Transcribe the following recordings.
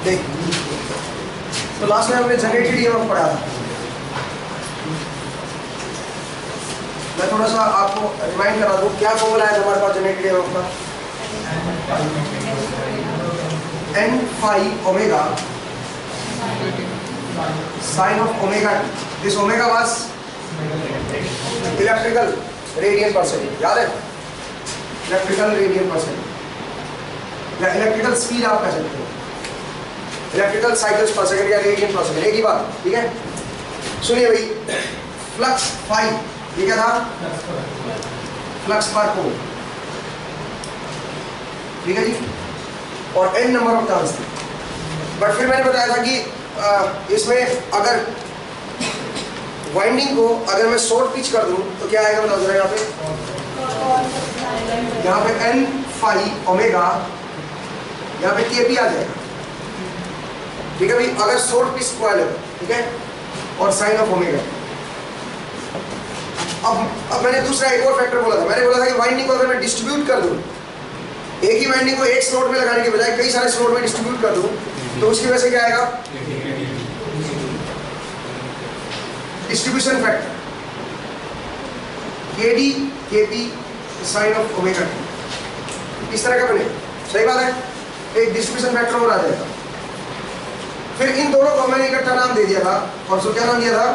देख, तो लास्ट में हमने जनरेटेड ईएमएफ पढ़ा था। मैं थोड़ा सा आपको रिमाइंड करा दूं, क्या फॉर्मूला है हमारे पास जनरेटेड ईएमएफ का? n phi omega sin of omega t. This omega was electrical radian per second, याद है? इलेक्ट्रिकल रेडियन पर सेकंड या इलेक्ट्रिकल स्पीड आप कह सकते हो, इलेक्ट्रिकल साइकिल्स पर सेकंड या रेडियन पर सेकंड, एक ही बात, ठीक है? सुनिए भाई, फ्लक्स फाई ये क्या था? फ्लक्स पर पोल, ठीक है जी, और n नंबर ऑफ टर्न्स थे। बट फिर मैंने बताया था कि इसमें अगर वाइंडिंग को अगर मैं शॉर्ट पिच कर दूं तो क्या आएगा बताओ जरा। यहाँ पे n फाई ओमेगा, यहाँ पे kp आ जाएगा, ठीक है भाई, अगर शॉर्ट पिच कॉइल है, ठीक है, और साइन ऑफ ओमेगा। अब मैंने दूसरा एक और फैक्टर बोला था, मैंने बोला था कि वाइंडिंग को अगर मैं डिस्ट्रीब्यूट कर दूं, एक ही वाइंडिंग को एक स्लॉट में लगाने के बजाय कई सारे स्लॉट में डिस्ट्रीब्यूट कर दूं, तो उसकी वजह से क्या आएगा? Distribution factor KD KP sine of omega t, इस तरह का बने, सही बात है, एक डिस्ट्रीब्यूशन फैक्टर और आ जाएगा। फिर इन दोनों को मैंने इकट्ठा नाम दे दिया था, और सो क्या नाम दिया था?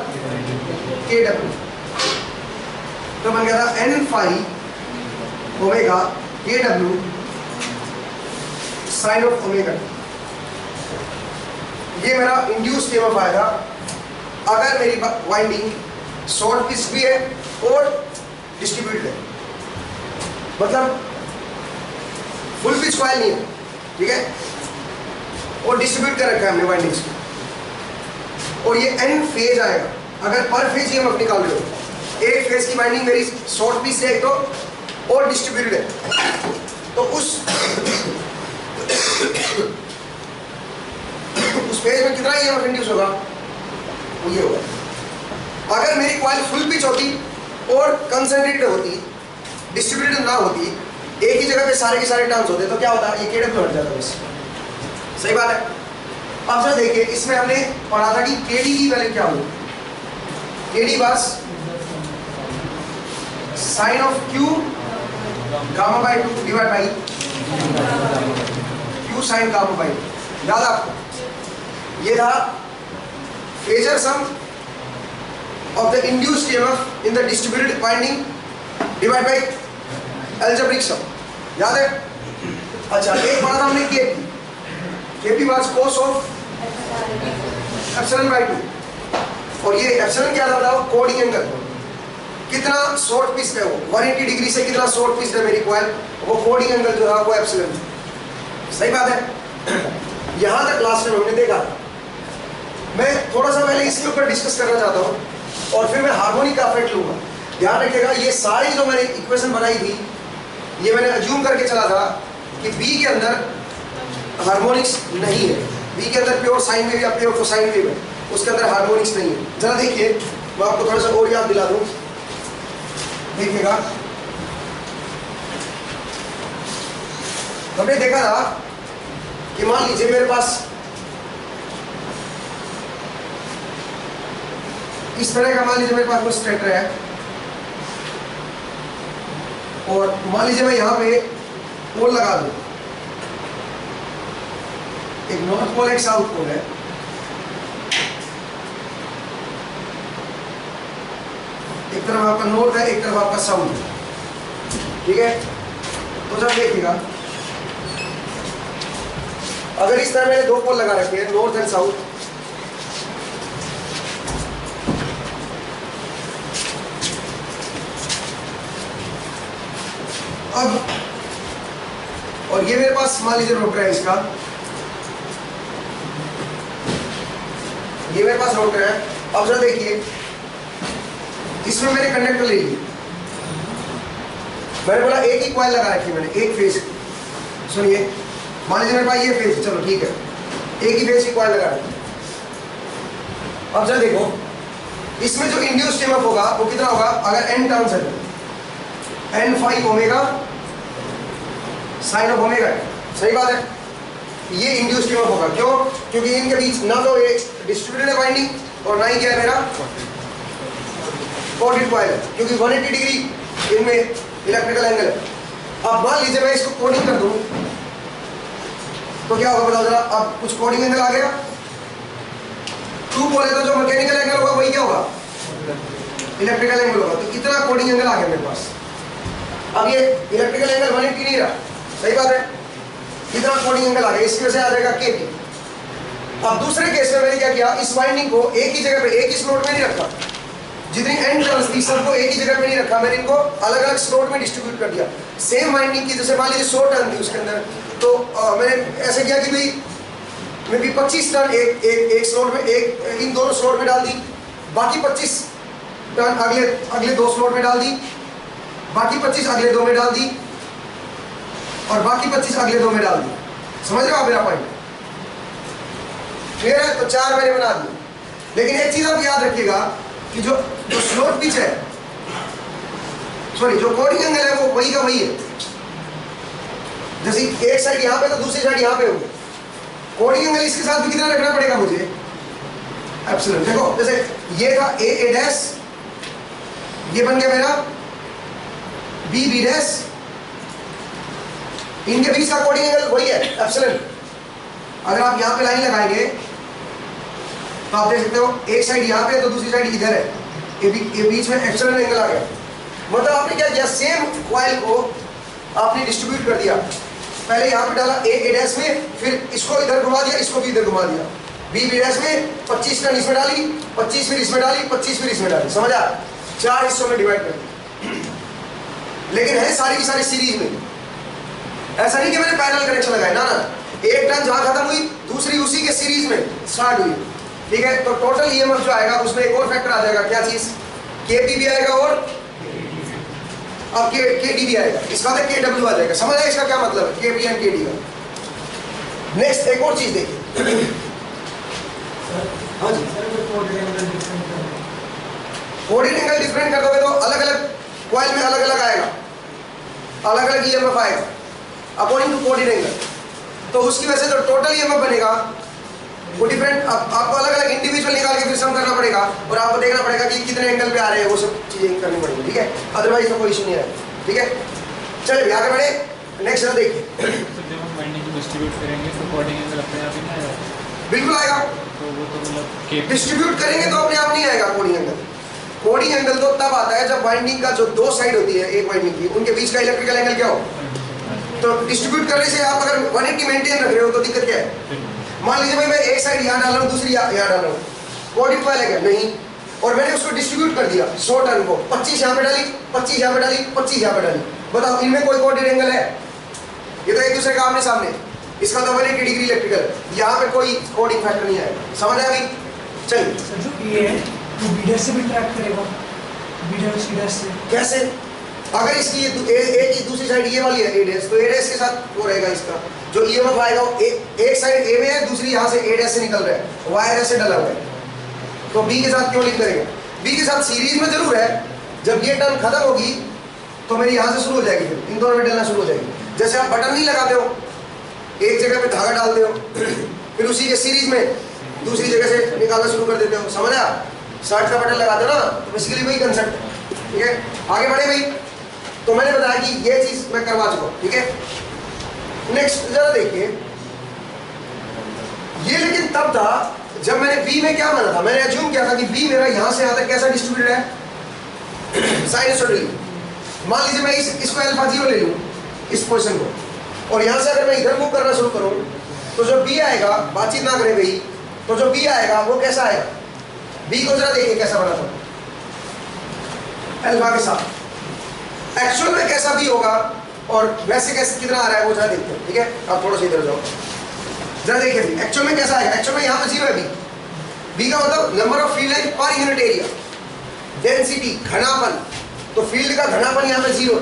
KW। तो बन गया था n phi omega KW sine of omega. ये मेरा इंड्यूस्ड ईएमएफ आएगा अगर मेरी वाइंडिंग शॉर्ट पिच भी है और डिस्ट्रीब्यूटेड है, मतलब फुल पिच कॉइल नहीं है, ठीक है, और डिस्ट्रीब्यूट कर रखा है हमने वाइंडिंग्स को, और ये n फेज आएगा। अगर पर फेज ईएमएफ निकाल रहे हो, एक फेज की वाइंडिंग मेरी शॉर्ट पिच है एक तो और डिस्ट्रीब्यूटेड है, तो उस फेज में कितना ईएमएफ इंड्यूस होगा? वो ये होगा। अगर मेरी कॉइल फुल पिच होती और कंसंट्रेटेड होती, डिस्ट्रीब्यूटेड ना होती, एक ही जगह पे सारे के सारे टर्न्स होते, तो क्या होता? ये KW हट जाता बस, सही बात है। अब जरा देखिए, इसमें हमने पढ़ा था कि KD की वैल्यू क्या होगी? KD बस sine of Q gamma by 2 divide by Q sine gamma by, याद आपको? ये था phasor sum of the induced EMF in the distributed winding divide by algebraic sum, याद है? अच्छा, एक पढ़ा था हमने KP was cos of epsilon by 2, और ये एप्सिलॉन क्या था बताओ? कोडिंग एंगल, कितना शॉर्ट पिच है वो, 180 डिग्री से कितना शॉर्ट पिच है मेरी कॉइल, वो कोडिंग एंगल जो है वो एप्सिलॉन, सही बात है। यहां तक क्लास में हमने देखा। मैं थोड़ा सा पहले इसके ऊपर डिस्कस करना चाहता हूं और फिर मैं हार्मोनिक का इफेक्ट लूंगा। ध्यान रखिएगा, ये सारी जो मैंने इक्वेशन बनाई थी, ये मैंने अज्यूम करके चला था कि बी के अंदर हार्मोनिक्स नहीं है, बी के अंदर प्योर साइन वेव या प्योर कोसाइन वेव है, उसके अंदर हार्मोनिक्स नहीं है। जरा देखिए, मैं आपको थोड़ा सा और याद दिला दूं, देखिएगा, हमने देखा था कि मान लीजिए मेरे पास इस तरह का, मान लीजिए मेरे पास कोई स्टेटर है, और मान लीजिए मैं यहां पे पोल लगा दूं, एक नॉर्थ पोल एक साउथ पोल है, एक तरफ आपका नॉर्थ है, एक तरफ आपका साउथ है, ठीक है? तो जब देखिएगा, अगर इस तरह मैंने दो पोल लगा रखे हैं, नॉर्थ एंड साउथ, अब और ये मेरे पास मान लीजिए रोटर है, इसका ये मेरे पास रोटर है। अब जरा देखिए, इसमें मैंने कंडक्टर ले लिए, मैंने बोला एक ही कॉइल लगा रखी मैंने, एक फेज। सुनिए, मान लीजिए मेरे पास ये फेज, चलो ठीक है, एक ही फेज की कॉइल लगा रखी। अब जरा देखो, इसमें जो इंड्यूस्ड ईएमएफ होगा वो कितना होगा? अगर n टर्न्स है, n phi omega sine of omega, सही बात है। ये इंड्यूस्ड ईएमएफ होगा। क्यों? क्योंकि इनके बीच ना तो ये डिस्ट्रीब्यूटेड है वाइंडिंग और ना ही क्या है मेरा कोटेड कॉइल है, क्योंकि 180 डिग्री इनमें इलेक्ट्रिकल एंगल है। अब मान लीजिए मैं इसको कोडिंग कर दूं तो क्या होगा बताओ जरा। अब कुछ कोडिंग एंगल आ गया, टू बोले तो जो मैकेनिकल एंगल होगा वही क्या होगा, इलेक्ट्रिकल एंगल होगा। तो इतना कोडिंग एंगल आ गया मेरे पास। अब ये इलेक्ट्रिकल एंगल 180 नहीं रहा, सही बात है, इतना कोडिंग एंगल आ गया, इसकी वजह से आ जाएगा केपी। अब दूसरे केस में मैंने क्या किया, इस वाइंडिंग को एक ही जगह पे एक ही स्लॉट में नहीं रखा, जितनी एंड टर्न्स थी सबको एक ही जगह पे नहीं रखा, मैंने इनको अलग अलग स्लॉट में डिस्ट्रीब्यूट कर दिया। सेम वाइंडिंग की जैसे मान लीजिए 100 टर्न थी उसके अंदर, तो मैंने ऐसे किया कि भाई मैं भी 25 टर्न एक स्लॉट में, एक इन दोनों स्लॉट में डाल दी, बाकी 25 टर्न अगले दो स्लॉट में डाल दी, बाकी 25 अगले दो में डाल दी, और बाकी 25 अगले दो में डाल दी। समझ रहे हो आप मेरा पॉइंट? क्लियर है? तो 4 मैंने बना दिए। लेकिन एक चीज आप याद रखिएगा कि जो स्लोप पिच है, सॉरी जो कोडिंग एंगल है वो वही का वही है। जैसे एक साइड यहाँ पे तो दूसरी साइड यहाँ पे होगी, कोडिंग एंगल इसके साथ भी कितना रखना पड़ेगा मुझे, एप्सिलॉन। देखो जैसे ये था ए डैश, ये बन गया मेरा बी डैश, इनके बीच का कोडिंग एंगल वही है, एप्सिलॉन। अगर आप यहाँ पे लाइन लगाएंगे तो आप देख सकते हो एक साइड यहाँ पे है तो दूसरी साइड इधर है, ये बीच में एप्सिलॉन एंगल आ गया। मतलब आपने क्या किया, सेम कॉइल को आपने डिस्ट्रीब्यूट कर दिया। पहले यहाँ पे डाला ए डैश में, फिर इसको इधर घुमा दिया, इसको भी इधर घुमा दिया। बी डैश में 25 टर्न इसमें डाली, 25 फिर इसमें डाली, 25 फिर इसमें डाली। समझा? 4 हिस्सों में डिवाइड कर दी। लेकिन है सारी की सारी सीरीज में, ऐसा नहीं कि मैंने पैरेलल कनेक्शन लगाया, ना ना, एक टर्न जहां खत्म हुई दूसरी उसी के सीरीज में स्टार्ट हुई। ठीक है, तो टोटल ईएमएफ जो आएगा उसमें एक और फैक्टर आ जाएगा, क्या चीज, केपी भी आएगा और अब केडी भी आएगा, इसका मतलब केडब्ल्यू आ जाएगा। समझ आए इसका क्या मतलब है, केपी एंड केडी का। नेक्स्ट एक और चीज देखिए, हाँ जी, कोडिंग एंगल डिफरेंट कर दोगे तो अलग अलग कॉइल में अलग अलग आएगा, अलग अलग ईएमएफ आएगा अकॉर्डिंग टू कोडिंग एंगल। तो उसकी वजह से जो टोटल ईएमएफ बनेगा वो डिफरेंट, आपको अलग अलग इंडिविजुअल निकाल के फिर सम करना पड़ेगा और आपको देखना पड़ेगा कि कितने एंगल पे आ रहे हैं, वो सब चीजें करनी पड़ेगी। ठीक है, अदरवाइज तो कोई इशू नहीं आएगा। ठीक है, चलिए आगे बढ़े, नेक्स्ट जरा देखिए। तो जब हम वाइंडिंग को डिस्ट्रीब्यूट करेंगे तो कोडिंग एंगल अपने आप ही नहीं आएगा? बिल्कुल आएगा। तो वो तो मतलब डिस्ट्रीब्यूट करेंगे तो अपने आप नहीं आएगा कोडिंग एंगल। कोडिंग एंगल तो तब आता है जब वाइंडिंग का जो दो साइड होती है, एक वाइंडिंग की, उनके बीच का इलेक्ट्रिकल एंगल क्या हो। तो डिस्ट्रीब्यूट करने से आप अगर 180 मेंटेन रख रहे हो तो दिक्कत क्या है। मान लीजिए भाई मैं एक साइड यहाँ डाल रहा हूँ, दूसरी यहाँ डाल रहा हूँ, कोडिंग कॉइल है क्या, नहीं, और मैंने उसको डिस्ट्रीब्यूट कर दिया 100 टर्न को, 25 यहाँ पे डाली, 25 यहाँ पे डाली, 25 यहाँ पे डाली। बताओ इनमें कोई कोडिंग एंगल है? ये तो एक दूसरे का आमने सामने, इसका तो 180 डिग्री इलेक्ट्रिकल, यहाँ पे कोई कोडिंग फैक्टर नहीं आएगा। समझ आया भाई? चलिए सर जो ये है वो बी डैश से भी इंटरेक्ट करेगा, बी डैश सी डैश से कैसे? अगर इसकी ए की दूसरी साइड ये वाली है ए डैश, तो ए डैश के साथ वो रहेगा, इसका जो ईएमएफ आएगा वो एक साइड ए में है, दूसरी यहाँ से ए डैश से निकल रहा है, वायर से डला हुआ है, तो बी के साथ क्यों लिंक करेगा? बी के साथ सीरीज में जरूर है, जब ये टर्न खत्म होगी तो मेरी यहाँ से शुरू हो जाएगी, फिर इन दोनों में डलना शुरू हो जाएगी। जैसे आप बटन नहीं लगाते हो, एक जगह पे धागा डालते हो, फिर उसी के सीरीज में दूसरी जगह से निकालना शुरू कर देते हो। समझ आया? शर्ट का बटन लगाते हो ना, तो बेसिकली वही कंसेप्ट है। ठीक है, आगे बढ़े भाई। तो मैंने बताया कि ये चीज मैं करवा चुका हूं। ठीक है, नेक्स्ट जरा देखिए, ये लेकिन तब था जब मैंने बी में क्या माना था, मैंने अज्यूम किया था कि बी मेरा यहां से यहां तक कैसा डिस्ट्रीब्यूटेड है, साइनसॉइडली। मान लीजिए मैं इसको अल्फा 0 ले लूं, इस पोजीशन को, और यहां से अगर मैं इधर मूव करना शुरू करूं तो जो बी आएगा, बातचीत ना करें भाई, तो जो बी आएगा वो कैसा आएगा, बी को जरा देखिए कैसा बना था अल्फा के साथ, एक्चुअल में कैसा भी होगा और वैसे कैसे कितना आ रहा है वो जरा देखते हैं। ठीक है, आप थोड़ा सा इधर जाओ, जरा देखिए भी एक्चुअल में कैसा आएगा। एक्चुअल में यहाँ पे 0 है, बी का मतलब number of field line per unit area, density, घनापन, तो फील्ड का घनापन यहाँ पे 0।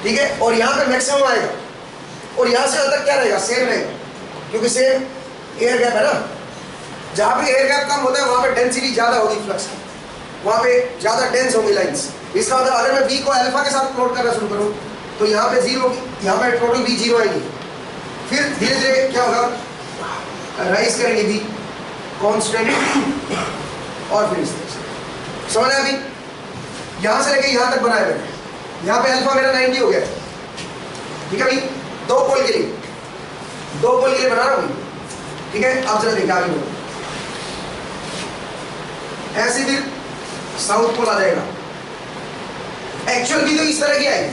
ठीक है, और यहाँ पे मैक्सिमम आएगा, और यहाँ से तक क्या रहेगा, सेम रहेगा, क्योंकि सेम एयर गैप है ना। जहाँ पे एयर गैप कम होता है वहाँ पे डेंसिटी ज़्यादा होगी फ्लक्स की, वहाँ पे ज़्यादा डेंस होंगी लाइन्स। इसका मतलब अगर मैं बी को अल्फा के साथ प्लॉट करना शुरू करूँ तो यहाँ पे 0 होगी, यहाँ पे टोटल बी 0 आएगी, फिर धीरे धीरे क्या होगा, राइज करेंगे बी कांस्टेंट, और फिर इस तरह से। समझ आया अभी? यहां से लेके यहां तक बनाया मैंने, यहां पे अल्फा मेरा 90 हो गया, ठीक है भाई, दो पोल के लिए बना रहा हूं, ठीक है। अब जरा देखिए आगे बढ़ो, ऐसे फिर साउथ पोल आ जाएगा। एक्चुअल भी तो इस तरह की आएगी,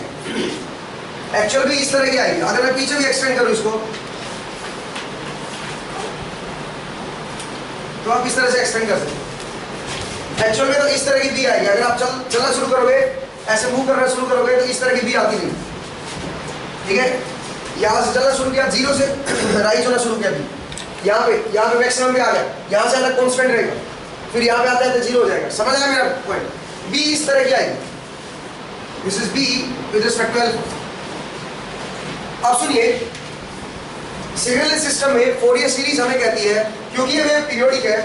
एक्चुअल भी इस तरह की आएगी। अगर मैं पीछे भी एक्सटेंड करूं इसको, तो आप इस तरह से एक्सटेंड कर सकते हैं। एक्चुअल में तो इस तरह की बी आएगी। अगर आप चलना शुरू करोगे, ऐसे मूव करना शुरू करोगे, तो इस तरह की बी आती नहीं, ठीक है। यहां से चलना शुरू किया, जीरो से राइज होना शुरू किया, बी यहाँ पे मैक्सिमम भी आ गया, यहां से अलग कांस्टेंट रहेगा, फिर यहाँ पे आता है तो जीरो हो जाएगा। समझ आया मेरा पॉइंट? बी इस तरह की आएगी, this is B with respect to alpha. अब सुनिए, सिग्नल सिस्टम में फोरियर सीरीज हमें कहती है, क्योंकि ये वेव पीरियोडिक है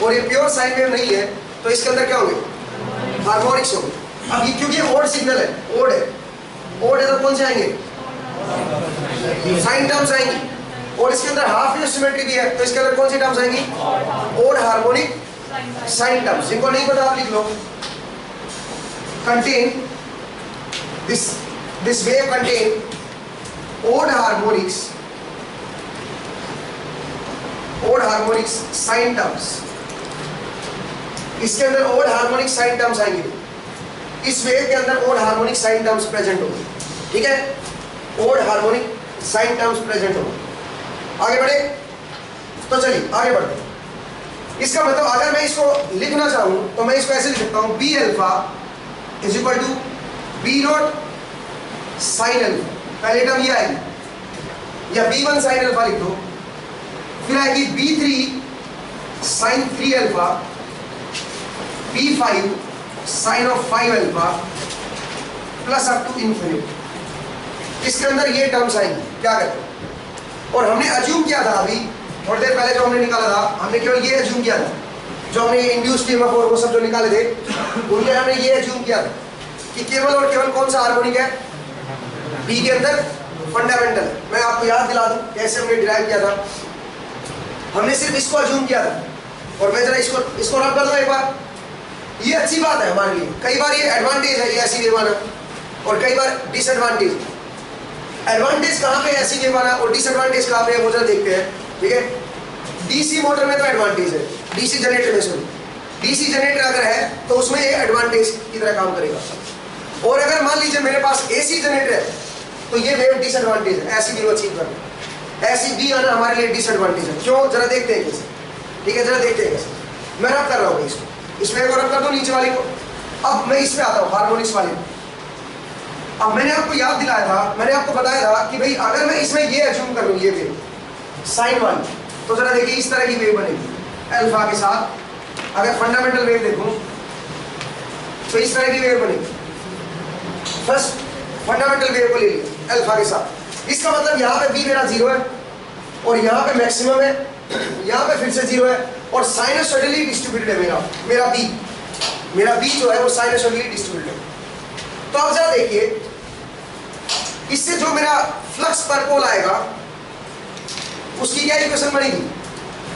और ये प्योर साइन वेव नहीं है, तो इसके अंदर क्या होंगे, हार्मोनिक्स होंगे। अब ये क्योंकि ओड सिग्नल है, ओड है तो कौन से आएंगे, साइन टर्म्स आएंगी, और इसके अंदर हाफ वेव सिमेट्री भी है, तो इसके अंदर कौन सी टर्म्स आएंगी, ओड हार्मोनिक साइन टर्म्स। जिनको नहीं पता आप लिख लो, contain this wave contain odd harmonics sine terms. इसके अंदर odd harmonic साइन टर्म्स आएंगे, इस वेव के अंदर odd harmonic sine terms present होंगे, ठीक है। odd harmonic sine terms present होंगे। आगे बढ़े, तो चलिए आगे बढ़ते हैं। इसका मतलब अगर मैं इसको लिखना चाहूं तो मैं इसको ऐसे लिख सकता हूं, B alpha is equal to B naught sine alpha. पहले टर्म ये आएगी, या B1 साइन अल्फा लिख दो, फिर आएगी B3 sine 3 alpha, B5 sine of 5 alpha, plus up to infinity. इसके अंदर ये टर्म्स आएंगी। क्या कहते हैं, और हमने अज्यूम किया था अभी थोड़ी देर पहले जो हमने निकाला था, हमने केवल ये अज्यूम किया था, जो हमने इंड्यूस्ड ईएमएफ और वो सब जो निकाले थे उनके हमने ये अज्यूम किया था कि केवल और केवल कौन सा हार्मोनिक है, बी के अंदर फंडामेंटल। मैं आपको याद दिला दूं कैसे हमने डिराइव किया था। हमने सिर्फ इसको अज्यूम किया था, और मैं जरा इसको रब कर दूं एक बार। ये अच्छी बात है हमारे लिए, कई बार ये एडवांटेज है ये ऐसी वेव आना, और कई बार डिसएडवांटेज। एडवांटेज कहाँ पे ऐसी वेव आना और डिसएडवांटेज कहाँ पे है, वो जरा देखते हैं, ठीक है। डीसी मोटर में तो एडवांटेज है, डीसी जनरेटर में सुनो, डीसी जनरेटर अगर है तो उसमें ये एडवांटेज की तरह काम करेगा। और अगर मान लीजिए मेरे पास एसी जनरेटर है तो ये वेव डिसएडवांटेज है, ऐसी वेव अचीव करना, ऐसी बी आना हमारे लिए डिसएडवांटेज है। क्यों, जरा देखते हैं कैसे, ठीक है, जरा देखते हैं कैसे। मैं रब कर रहा हूँ इसको, इसमें एक और रब कर दूँ नीचे वाली को। अब मैं इसमें आता हूँ हार्मोनिक्स वाले। अब मैंने आपको याद दिलाया था, मैंने आपको बताया था कि भाई अगर मैं इसमें ये अज्यूम कर लूँ, ये वेव साइन वाली, तो जरा देखिए इस तरह की वेव बनेगी अल्फा के साथ। अगर फंडामेंटल वेव देखूँ तो इस तरह की वेव बनेगी। फर्स्ट फंडामेंटल वेव को ले लिया अल्फा के साथ। इसका मतलब यहाँ पे बी मेरा जीरो है, और यहाँ पे मैक्सिमम है, यहाँ पे फिर से जीरो है, और साइनसॉइडली डिस्ट्रीब्यूटेड है मेरा बी जो है वो साइनसॉइडली डिस्ट्रीब्यूटेड है। तो अब जरा देखिए, इससे जो मेरा फ्लक्स पर पोल आएगा उसकी क्या इक्वेशन बनेगी,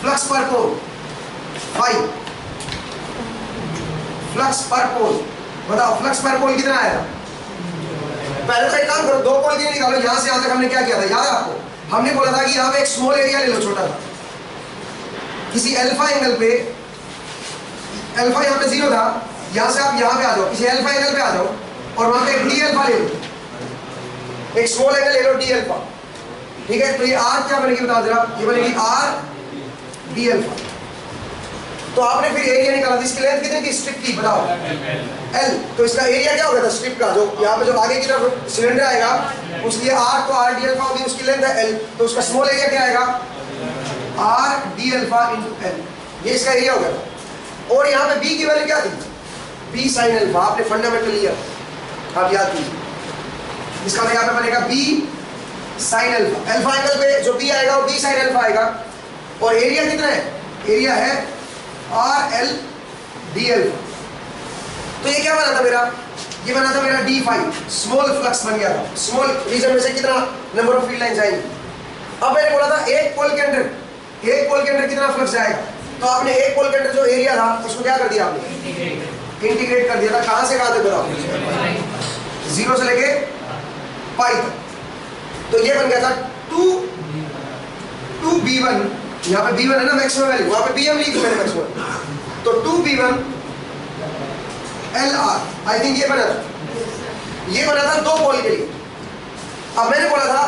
फ्लक्स पर पोल फाई, फ्लक्स पर पोल। बताओ फ्लक्स पर पोल कितना आएगा। पहले तो एक काम करो, दो पोल के निकालो। यहां से यहां तक हमने क्या किया था, याद है आपको, हमने बोला था कि यहाँ पे एक स्मॉल एरिया ले लो, छोटा सा, किसी अल्फा एंगल पे, अल्फा यहाँ पे जीरो था, यहाँ से आप यहाँ पे आ जाओ, किसी अल्फा एंगल पे आ जाओ, और वहां पे एक डी अल्फा ले लो, एक स्मॉल एंगल ले लो डी अल्फा, ठीक है। तो ये आर क्या बनेगी बताओ जरा, ये बनेगी आर डी अल्फा। तो आपने फिर एरिया निकाला, इसकी लेंथ कितनी थी स्ट्रिप की, बताओ एल। तो इसका एरिया क्या होगा था स्ट्रिप का, जो यहाँ पे जो आगे की तरफ सिलेंडर आएगा उसकी आर, तो आर डी अल्फा होगी, उसकी लेंथ है एल, तो उसका स्मॉल एरिया क्या आएगा, R D alpha into L, ये इसका एरिया होगा। और यहाँ पे बी की वैल्यू क्या थी, बी साइन अल्फा, आपने फंडामेंटल लिया, आप याद कीजिए। इसका मतलब यहाँ पे बनेगा B sine alpha, alpha angle पे जो बी आएगा वो बी साइन अल्फा आएगा, और एरिया कितना है, एरिया है आर एल डी एल। तो ये क्या बना था मेरा, ये बना था मेरा डी फाइव, स्मॉल फ्लक्स बन गया था। स्मॉल रीजन में से कितना नंबर ऑफ फील्ड लाइंस आएंगी, अब मैंने बोला था एक पोल के अंदर कितना फ्लक्स जाएगा, तो आपने एक पोल के अंदर जो एरिया था उसको क्या कर दिया आपने, इंटीग्रेट कर दिया था। कहां से कहां तक बताओ, 0 से लेके पाई तक। तो ये बन गया था 2b1, यहाँ पे b1 है ना मैक्सिमम वैल्यू, वहां पे bm लिखी मैंने मैक्सिमम, तो 2b1 LR। आई थिंक ये बना था दो पोल के लिए। अब मैंने बोला था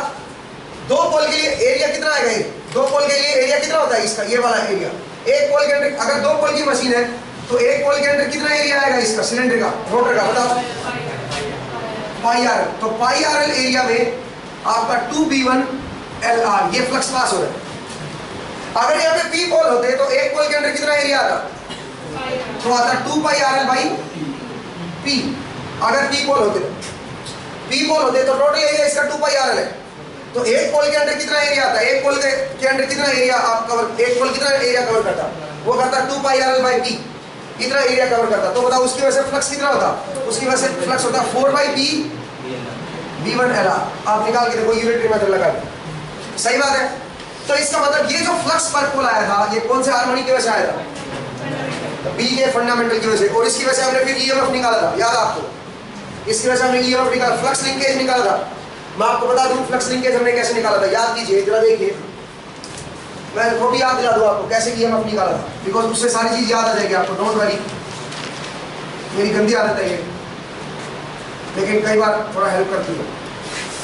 दो पोल के लिए एरिया कितना आएगा, ये दो पोल के लिए एरिया कितना होता है इसका, ये वाला एरिया। एक पोल के अंदर अगर दो पोल की मशीन है तो एक पोल के अंदर कितना एरिया आएगा इसका, सिलेंडर का, रोटर का, बताओ, पाई आर। तो पाई आर एल एरिया में आपका 2b1 LR ये फ्लक्स पास हो रहा है। अगर यहाँ पे p पोल होते तो एक पोल के अंदर कितना एरिया आता, तो आता 2 पाई आर एल बाई p। अगर p पोल होते तो टोटल एरिया इसका 2 पाई आर एल है। तो एक पोल के अंदर कितना एरिया आता है, एक पोल के अंदर कितना एरिया आप कवर, एक पोल कितना एरिया कवर करता, वो करता 2 पाई आर एल बाई p, इतना एरिया कवर करता। तो बताओ उसकी वजह से फ्लक्स कितना होता, उसकी वजह से फ्लक्स होता 4 बाई p b1 LR। आप निकाल के देखो, यूनिटरी मेथड लगा के, सही बात है। तो इसका मतलब ये जो फ्लक्स पर पोल आया था ये कौन से हार्मोनिक की वजह से आया था, बी के फंडामेंटल की वजह से। और इसकी वजह से हमने फिर ईएमएफ निकाला था, याद है आपको, इसकी वजह से हमने ईएमएफ निकाला, फ्लक्स लिंकेज निकाला था। मैं आपको बता दूं फ्लक्स लिंकेज हमने कैसे निकाला था, याद कीजिए जरा, देखिए मैं वो भी याद दिला दूं आपको कैसे ईएमएफ निकाला था, बिकॉज उससे सारी चीज याद आ जाएगी आपको, डोंट वरी। मेरी गंदी आदत है ये, लेकिन कई बार थोड़ा हेल्प करती है।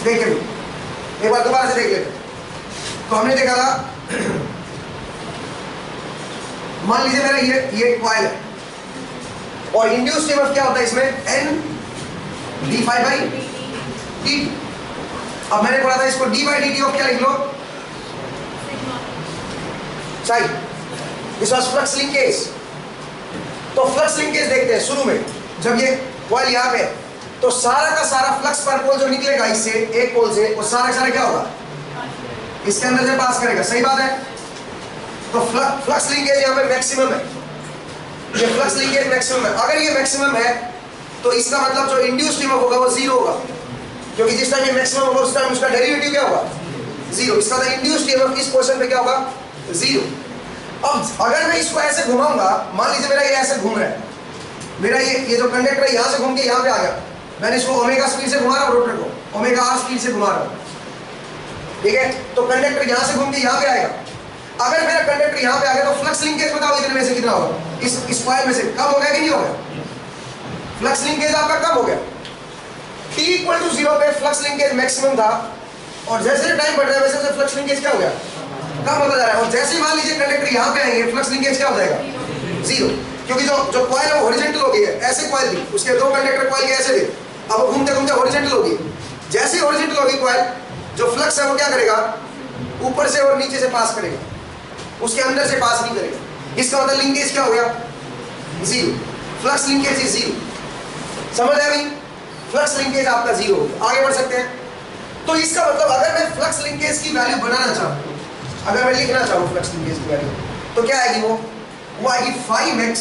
देखिए एक बार दोबारा से देख लेते। तो हमने देखा था, मान लीजिए मेरा ये कॉइल है और इंड्यूस्ड ईएमएफ क्या होता है इसमें, n d∅dt। अब मैंने बोला था इसको d/dt ऑफ क्या लिख लो, सही, दिस वाज फ्लक्स लिंकेज। तो फ्लक्स लिंकेज देखते हैं, शुरू में जब ये कॉइल यहाँ पे, तो सारा का सारा फ्लक्स पर पोल जो निकलेगा इससे, एक पोल से, वो सारा का सारा क्या होगा, इसके अंदर से पास करेगा, सही बात है। तो फ्लक्स लिंकेज यहाँ पे मैक्सिमम है, ये फ्लक्स लिंकेज मैक्सिमम है। अगर ये मैक्सिमम है तो इसका मतलब जो इंड्यूस्ड ईएमएफ होगा वो 0 होगा, क्योंकि जिस टाइम ये मैक्सिमम होगा उस टाइम उसका डेरिवेटिव क्या होगा, 0। इसका मतलब इंड्यूस्ड ईएमएफ इस पोर्शन पे क्या होगा, 0। अब अगर मैं इसको ऐसे घुमाऊंगा, मान लीजिए मेरा ये ऐसे घूम रहा है, मेरा ये जो कंडक्टर है यहाँ से घूम के यहाँ पे आ गया, मैंने इसको ओमेगा स्पीड से घुमा रहा हूँ, रोटर को ओमेगा आर स्पीड से घुमा रहा हूँ, ठीक है। तो कंडक्टर यहाँ से घूम के यहाँ पे आएगा। अगर मेरा कंडक्टर यहाँ पे आ गया तो फ्लक्स लिंकेज बताओ इतने में से कितना होगा, इस कॉइल में से कम हो गया कि नहीं हो गया, फ्लक्स लिंकेज आपका कम हो गया। t = 0 पे फ्लक्स लिंकेज मैक्सिमम था, और जैसे टाइम बढ़ रहा है वैसे वैसे फ्लक्स लिंकेज क्या हो गया, कम होता जा रहा है। और जैसे मान लीजिए कंडक्टर यहाँ पे आएंगे, फ्लक्स लिंकेज क्या हो जाएगा, 0, क्योंकि जो कॉइल है वो हॉरिजॉन्टल हो गई है। ऐसे कॉइल थी, उसके दो कंडक्टर कॉइल के ऐसे थे, अब वो घूमते घूमते हॉरिजॉन्टल हो गई। जैसे हॉरिजॉन्टल होगी कॉइल, जो फ्लक्स है वो क्या करेगा, ऊपर से और नीचे से पास करेगा, उसके अंदर से पास नहीं करेगा। इसका मतलब लिंकेज क्या हो गया, 0, फ्लक्स लिंकेज इज 0। समझ आया नहीं, फ्लक्स लिंकेज आपका 0 होगा। आगे बढ़ सकते हैं। तो इसका मतलब अगर मैं फ्लक्स लिंकेज की वैल्यू बनाना चाहूँ, अगर मैं लिखना चाहूँ फ्लक्स लिंकेज की वैल्यू, तो क्या आएगी, वो आएगी 5x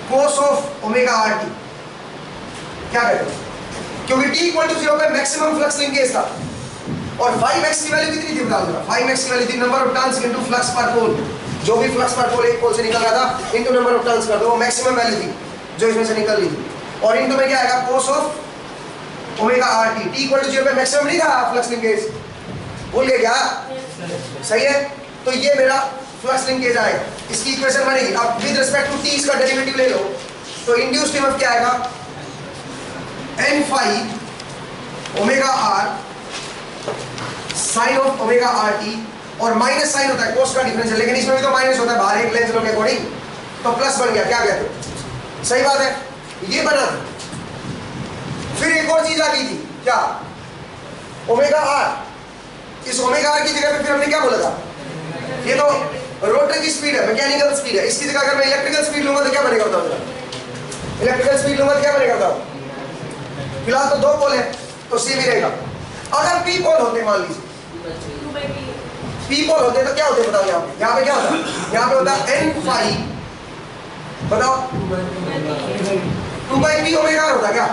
cos of omega RT। क्या कहते हैं, क्योंकि t = 0 पे मैक्सिमम फ्लक्स लिंकेज था, और 5x की वैल्यू कितनी थी बताओ जरा, 5x की वैल्यू थी number of turns into flux पर पोल। जो भी फ्लक्स पर पोल एक पोल से निकल रहा था इनटू नंबर ऑफ टर्न्स कर दो, वो मैक्सिमम वैल्यू थी जो इसमें से निकल रही थी। और इनटू में क्या आएगा, cos of omega RT। t = 0 पे मैक्सिमम नहीं था फ्लक्स लिंकेज, भूल गए क्या, सही है। तो ये मेरा फ्लक्स लिंकेज आएगा, इसकी इक्वेशन बनेगी। अब विद रिस्पेक्ट टू t इसका डेरिवेटिव ले लो, तो इंड्यूस्ड ईएमएफ क्या आएगा, n omega r sine of omega RT, और माइनस साइन होता है, कोस का डिफरेंस है, लेकिन इसमें भी तो माइनस होता है, बाहर एक लेंस लो के अकॉर्डिंग, तो प्लस बन गया। क्या कहते हो, सही बात है, ये बना। फिर एक और चीज आ गई थी, क्या, ओमेगा r। इस ओमेगा r की जगह पे फिर हमने क्या बोला था, ये तो रोटर की स्पीड है, मैकेनिकल स्पीड है, इसकी जगह अगर मैं इलेक्ट्रिकल स्पीड लूंगा तो क्या बनेगा बताओ, इलेक्ट्रिकल स्पीड लूंगा तो क्या बनेगा बताओ। फिलहाल तो दो पोल है तो सी भी रहेगा। अगर p पोल होते, मान लीजिए p पोल होते तो क्या होते बताओ, यहाँ पे क्या होता, यहाँ पे होता n∅, बताओ 2/p ओमेगा होता क्या,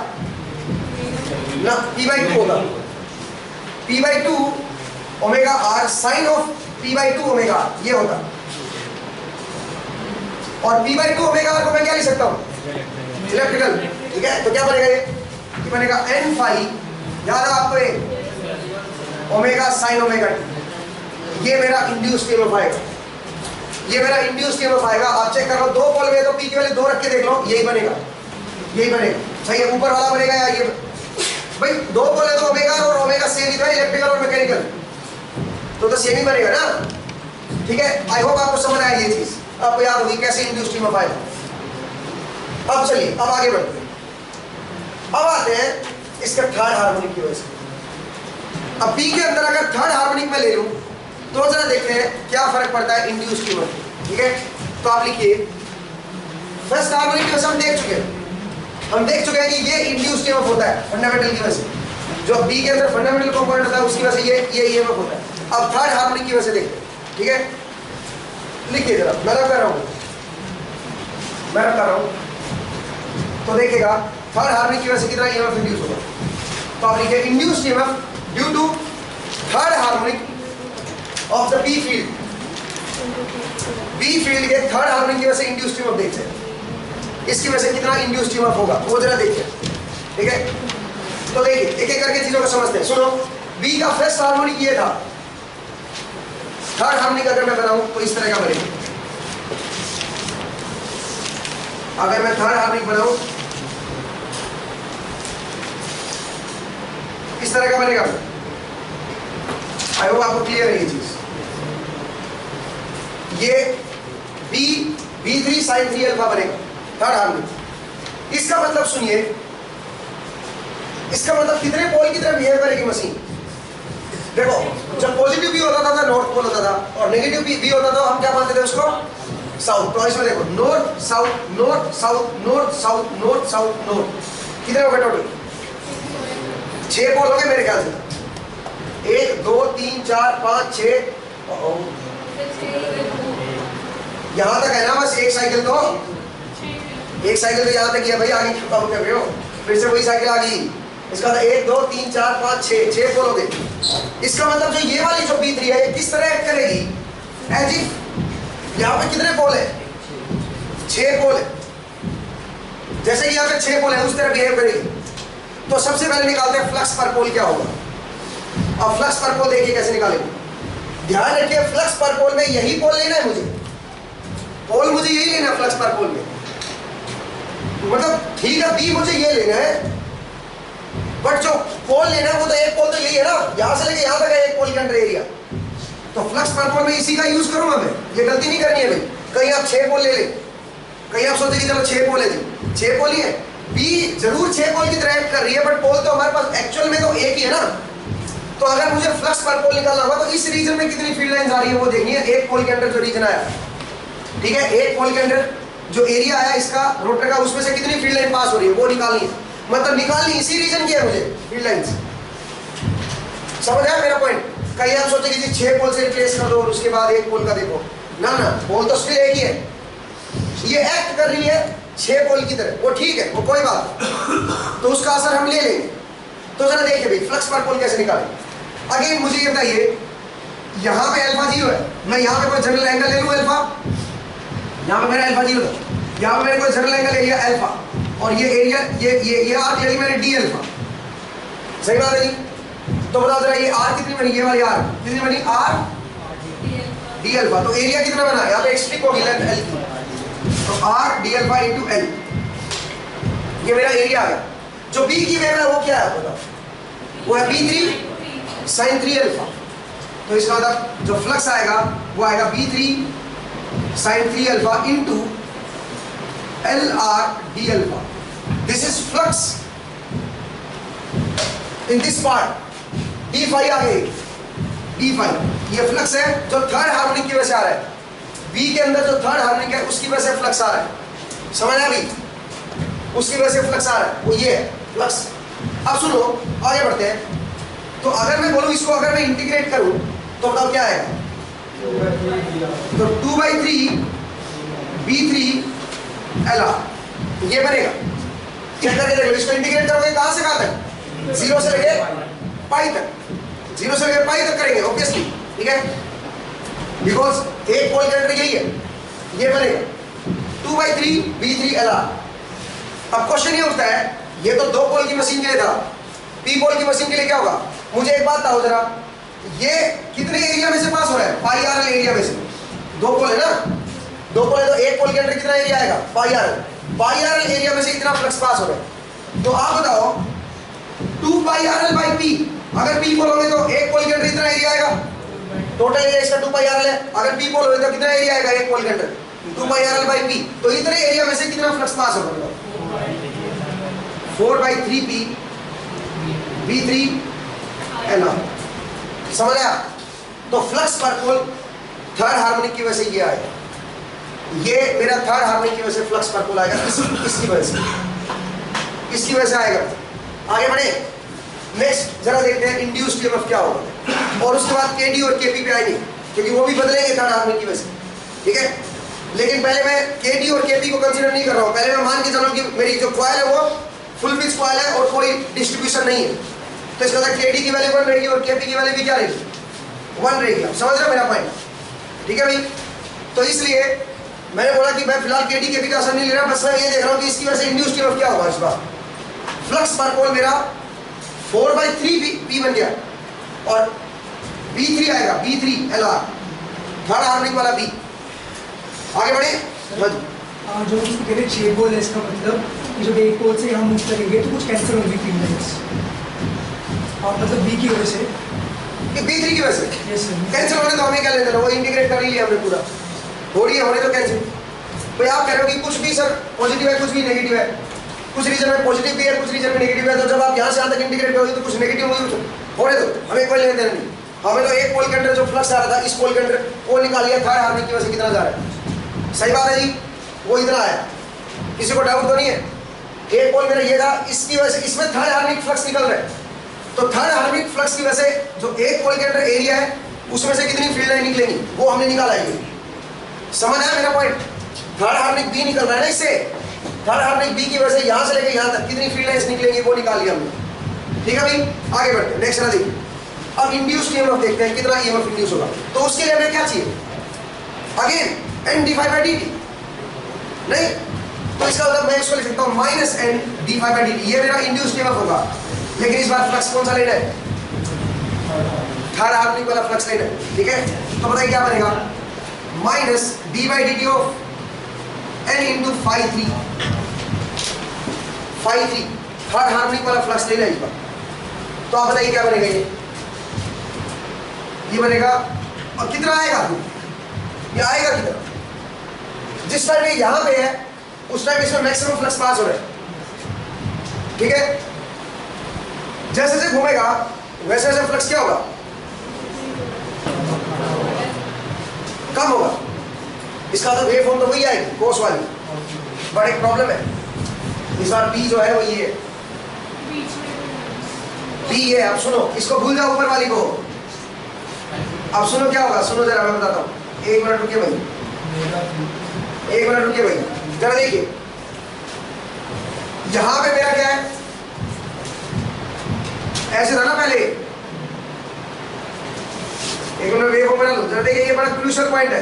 ना p/2 होगा, p/2 omega R sine of P by two omega R, ये होता। और P by two omega R को मैं क्या लिख सकता हूँ? इलेक्ट्रिकल। ठीक है, तो क्या बनेगा ये बनेगा एन फाई, याद है आपको ये ओमेगा साइन ओमेगा टी। ये मेरा इंड्यूस ईएमएफ आएगा, ये मेरा इंड्यूस ईएमएफ आएगा। आप चेक कर लो, दो पोल में तो पी के वाले दो रख के देख लो, यही बनेगा, यही बनेगा। सही है, ऊपर वाला बनेगा या ये? भाई दो पोल है तो ओमेगा और ओमेगा सेम ही तो है, इलेक्ट्रिकल और मैकेनिकल, तो सेम ही बनेगा ना। ठीक है, आई होप आपको समझ आया ये चीज, आपको याद होगी कैसे इंड्यूस ईएमएफ आएगा। अब चलिए अब आगे बढ़ते हैं, अब आते हैं इसका थर्ड हार्मोनिक की वजह से। अब पी के अंदर अगर थर्ड हार्मोनिक में ले लूं तो जरा देखते हैं क्या फर्क पड़ता है इंड्यूस ईएमएफ में। ठीक है, तो आप लिखिए फर्स्ट हार्मोनिक की वजह से हम देख चुके हैं कि ये इंड्यूस ईएमएफ होता है फंडामेंटल की वजह से। जो बी के अंदर फंडामेंटल कंपोनेंट होता है उसकी वजह से ये ईएमएफ होता है। अब थर्ड हार्मोनिक की वजह से देखते हैं। ठीक है, लिखिए जरा, मैं रख कर रहा हूं तो देखिएगा थर्ड हार्मोनिक की वजह से कितना ईएमएफ इंड्यूस होगा। तो आप लिखिए induced EMF due to third harmonic of the B field. B field के थर्ड हार्मोनिक की वजह से इंड्यूस्ड ईएमएफ देखते हैं, इसकी वजह से कितना इंड्यूस्ड ईएमएफ होगा वो जरा देखिए। ठीक है, तो देखिए एक एक करके चीजों को समझते हैं। सुनो, बी का फर्स्ट हार्मोनिक ये था, थर्ड हार्मोनिक अगर मैं बनाऊं तो इस तरह का बनेगा। अगर मैं थर्ड हार्मोनिक बनाऊं इस तरह का बनेगा। आई होप आपको क्लियर है ये चीज। ये B3 sin 3 अल्फा बनेगा थर्ड हार्मोनिक। इसका मतलब सुनिए, इसका मतलब कितने पोल की तरह बिहेव करेगी मशीन। देखो, जब पॉजिटिव भी होता था नॉर्थ पोल होता था, और नेगेटिव भी होता था, हम क्या मानते थे उसको? साउथ। तो इसमें देखो north south north south north south north south north, कितने हो गए टोटल? 6 पोल हो गए मेरे ख्याल से। 1 2 3 4 5 6, यहां तक है ना बस एक साइकिल तो, एक साइकिल तो यहां तक किया भाई, आगे क्यों काम कर रहे हो? फिर से वही साइकिल आ गई। इसका मतलब 1 2 3 4 5 6 पोल हो गए। इसका मतलब जो ये वाली जो B3 है ये किस तरह एक्ट करेगी? एज इफ यहाँ पे कितने पोल है? 6 पोल है। जैसे कि यहाँ पे 6 पोल है उस तरह बिहेव करेगी। तो सबसे पहले निकालते हैं फ्लक्स पर पोल क्या होगा। अब फ्लक्स पर पोल देखिए कैसे निकालेंगे। ध्यान रखिए, फ्लक्स पर पोल में यही पोल लेना है मुझे, पोल मुझे यही लेना है फ्लक्स पर पोल में। मतलब ठीक है, बी मुझे ये लेना है, बट जो पोल लेना है वो तो एक पोल तो यही है ना, यहां से लेके यहां तक है एक पोल के अंडर एरिया। तो फ्लक्स पर पोल में इसी का यूज करूंगा मैं, ये गलती नहीं करनी है भाई। कहीं आप 6 पोल ले ले, कहीं आप सोचे कि चलो 6 पोल है जी, 6 पोल ही है। बी जरूर 6 पोल की तरह एक्ट कर रही है, बट पोल तो हमारे पास एक्चुअल में तो एक ही है ना। तो अगर मुझे फ्लक्स पर पोल निकालना होगा तो इस रीजन में कितनी फील्ड लाइंस आ रही है वो देखनी है। एक पोल के अंदर जो रीजन आया, ठीक है, एक पोल के अंदर जो एरिया आया इसका रोटर का, उसमें से कितनी फील्ड लाइन पास हो रही है वो निकालनी है। मतलब निकालनी इसी रीजन की है मुझे फील्ड लाइंस। समझ आया मेरा पॉइंट? कहीं आप सोचे कि 6 पोल से रिप्लेस कर दो और उसके बाद एक पोल का देखो, ना ना, पोल तो स्टिल एक ही है। ये एक्ट कर रही है 6 पोल की तरह, वो ठीक है, वो कोई बात, तो उसका असर हम ले लेंगे। तो जरा देखिए भाई फ्लक्स पर पोल कैसे निकालें। अगेन मुझे ये बताइए, यहाँ पे अल्फा 0 है, मैं यहाँ पे कोई जनरल एंगल ले लूँ अल्फा, यहाँ पे मेरा अल्फा 0 था, यहाँ पे मैंने कोई जनरल एंगल ले लिया अल्फा, और ये एरिया ये आर ले ली मैंने डी अल्फा। सही बात है जी? तो बताओ जरा ये आर कितनी बनी, ये वाली आर कितनी बनी? R D alpha. तो एरिया कितना बना? यहाँ पे एक स्ट्रिप होगी लेंथ एल की, तो R D alpha into L, ये मेरा एरिया आ गया। जो बी की वेव है वो क्या है बताओ? वो है B3 sin 3 अल्फा। तो इसका मतलब जो फ्लक्स आएगा वो आएगा B3 sin 3 alpha into LR D alpha. This is flux in this part. D phi आ गई, D फाई ये फ्लक्स है जो थर्ड हार्मोनिक की वजह से आ रहा है। B के अंदर जो थर्ड हार्मोनिक है उसकी वजह से फ्लक्स आ रहा है। समझ आया अभी? उसकी वजह से फ्लक्स आ रहा है, वो ये है फ्लक्स। अब सुनो आगे बढ़ते हैं। तो अगर मैं बोलूं इसको अगर मैं इंटीग्रेट करूं तो बताओ क्या आएगा? तो 2/3 B3 LR ये बनेगा। चेक करके देखो, इसको इंटीग्रेट करोगे कहां से कहां तक? 0 से लेके पाई तक। 0 से लेकर पाई तक करेंगे ऑब्वियसली, ठीक है, बिकॉज एक पोल के अंदर यही है, ये बनेगा 2/3 V3 LR। अब क्वेश्चन ये उठता है, ये तो 2 पोल की मशीन के लिए था, P पोल की मशीन के लिए क्या होगा? मुझे एक बात बताओ जरा, ये कितने एरिया में से पास हो रहा है? पाई आर एरिया में से। 2 पोल है ना, 2 पोल है तो एक पोल के अंदर कितना एरिया आएगा? पाई आर एरिया में से इतना फ्लक्स पास हो रहा है। तो आप बताओ 2πRL/P, अगर P पोल होंगे तो एक पोल के अंदर इतना एरिया आएगा, टोटल एरिया इसका 2πRL है। अगर P पोल होगा तो कितना एरिया आएगा एक पोल के अंदर? 2πRL/P। तो इतने एरिया में से कितना फ्लक्स पास होगा? 4/3P V3 LR। समझ आया? तो फ्लक्स पर पोल थर्ड हार्मोनिक की वजह से ये आएगा, ये मेरा थर्ड हार्मोनिक की वजह से फ्लक्स पर पोल आएगा, इसकी वजह से, इसकी वजह से आएगा। आगे बढ़े, नेक्स्ट जरा देखते हैं इंड्यूस्ड ईएमएफ क्या होगा, और उसके बाद केडी और केपी पे आएंगे, क्योंकि वो भी बदलेंगे थर्ड हार्मोनिक की वजह से, ठीक है। लेकिन पहले मैं केडी और केपी को कंसीडर नहीं कर रहा हूँ, पहले मैं मान के चलूँ कि मेरी जो कॉइल है वो फुल पिच कॉइल है और कोई डिस्ट्रीब्यूशन नहीं है, तो इसका मतलब केडी की वैल्यू 1 रहेगी और केपी की वैल्यू भी क्या रहेगी? 1 रहेगी। आप समझ रहे हो मेरा पॉइंट, ठीक है भाई? तो इसलिए मैंने बोला कि मैं फिलहाल केडी केपी का असर नहीं ले रहा, बस मैं ये देख रहा हूँ कि इसकी वजह से इंड्यूस्ड ईएमएफ क्या होगा। इस बार फ्लक्स पर पोल मेरा 4/3 बन गया और V3 आएगा, V3 LR, थर्ड हार्मोनिक वाला B। आगे बढ़े, जो उसको कहते हैं 6 पोल है, इसका मतलब कि जब एक पोल से यहाँ मूव करेंगे तो कुछ कैंसिल होगी फील्ड्स, और मतलब B की वजह से, B3 की वजह से यस सर, कैंसिल होने तो हमें क्या लेना, वो इंटीग्रेट कर ही लिया हमने पूरा, हो रही है होने तो कैंसिल। भाई आप कह रहे हो कि कुछ भी सर पॉजिटिव है कुछ भी नेगेटिव है, कुछ रीजन में पॉजिटिव भी है कुछ रीजन में नेगेटिव है, तो जब आप यहाँ से यहाँ तक इंटीग्रेट करोगे तो कुछ नेगेटिव होगी, तो होने दो, हमें कोई लेना देना नहीं। हमें तो एक पोल के अंदर जो फ्लक्स आ रहा था इस पोल के अंदर वो निकाल लिया, थर्ड हार्मोनिक की वजह से कितना जा रहा है, सही बात है जी, वो इतना आया, किसी को डाउट तो नहीं है। एक पोल मेरा ये था, इसकी वजह से इसमें थर्ड हार्मोनिक फ्लक्स निकल रहा है, तो थर्ड हार्मोनिक फ्लक्स की वजह से जो एक पोल के अंदर एरिया है उसमें से कितनी फील्ड लाइन निकलेंगी वो हमने निकाला है। समझ आया मेरा पॉइंट? थर्ड हार्मोनिक बी निकल रहा है ना, इससे थर्ड हार्मोनिक बी की वजह से यहाँ से लेकर यहाँ तक कितनी फील्ड लाइन्स निकलेंगी वो निकाल लिया हमने, ठीक है भाई? आगे बढ़ते हैं, नेक्स्ट वाला देखिए। अब इंड्यूस्ड ईएमएफ देखते हैं, कितना ईएमएफ इंड्यूस होगा। तो उसके लिए हमें क्या चाहिए? अगेन N/dt, नहीं तो इसका मतलब मैं इसको लिख सकता हूँ -N/dt, ये मेरा इंड्यूस्ड ईएमएफ होगा। लेकिन इस बार फ्लक्स कौन सा लेना है? थर्ड हार्मोनिक वाला फ्लक्स लेना है, ठीक है? तो बताइए क्या बनेगा? -d/dt of N into phi3, third harmonic वाला फ्लक्स लेना है इस बार। तो आप बताइए क्या बनेगा? ये बनेगा, और कितना आएगा? ये आएगा कितना? जिस टाइम ये यहां पे है उस टाइम इसमें मैक्सिमम फ्लक्स पास हो रहा है, ठीक है? जैसे जैसे घूमेगा वैसे वैसे फ्लक्स क्या होगा? कम होगा। इसका तो वेव फॉर्म तो वही आएगी कोस वाली, बट एक प्रॉब्लम है, इस बार पी जो है वो ये पी है। अब सुनो, इसको भूल जाओ ऊपर वाली को। अब सुनो क्या होगा, सुनो जरा मैं बताता हूँ। एक मिनट रुकिए भाई, एक मिनट रुकिए भाई, जरा देखिए यहां पे मेरा क्या है, ऐसे था ना पहले। एक मिनट वेव फॉर्म बना लो जरा, देखिए ये बड़ा क्रूशियल पॉइंट है,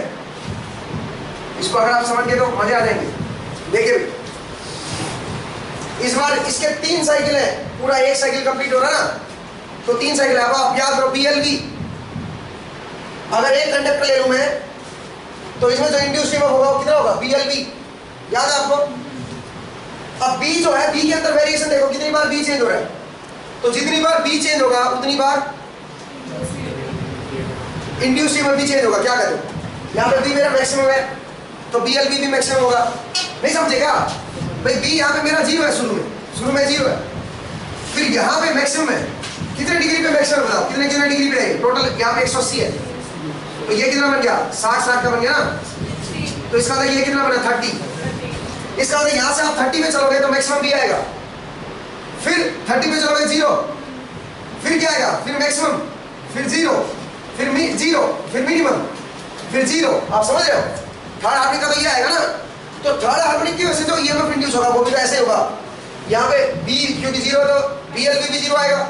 इसको अगर आप समझ गए तो मजे आ जाएंगे। देखिए इस बार इसके 3 साइकिल है, पूरा एक साइकिल कंप्लीट हो रहा है ना, तो 3 साइकिल है। अब आप याद करो BLV, अगर एक कंडक्टर ले लूं मैं तो इसमें जो इंड्यूस्ड ईएमएफ होगा वो कितना होगा? BLV, याद है आपको? अब B जो है, B के अंदर वेरिएशन देखो कितनी बार B चेंज हो रहा है, तो जितनी बार B चेंज होगा उतनी बार इंड्यूस्ड ईएमएफ भी चेंज होगा। क्या करें, यहाँ पे B मेरा मैक्सिमम है तो BLV भी मैक्सिमम होगा। नहीं समझेगा भाई? B यहाँ पे मेरा 0 है, शुरू में 0 है, फिर यहाँ पे मैक्सिमम है, कितने डिग्री पे मैक्सिमम बताओ, कितने कितने डिग्री पे है? टोटल यहाँ पे 180 है, तो ये कितना बन गया? 60 का बन गया ना, तो इसका मतलब ये कितना बना? 30। इसका मतलब यहाँ से आप 30 पे चलोगे तो मैक्सिमम भी आएगा, फिर 30 पे चलोगे 0, फिर क्या आएगा? फिर मैक्सिमम, फिर 0, फिर 0, फिर मिनिमम, फिर 0। आप समझ रहे हो? थर्ड हार्मोनिक का तो ये आएगा ना, तो थर्ड हार्मोनिक की वजह से जो ईएमएफ इंड्यूस होगा वो भी तो ऐसे होगा। यहाँ पे B क्योंकि 0 है तो BLV भी 0 आएगा,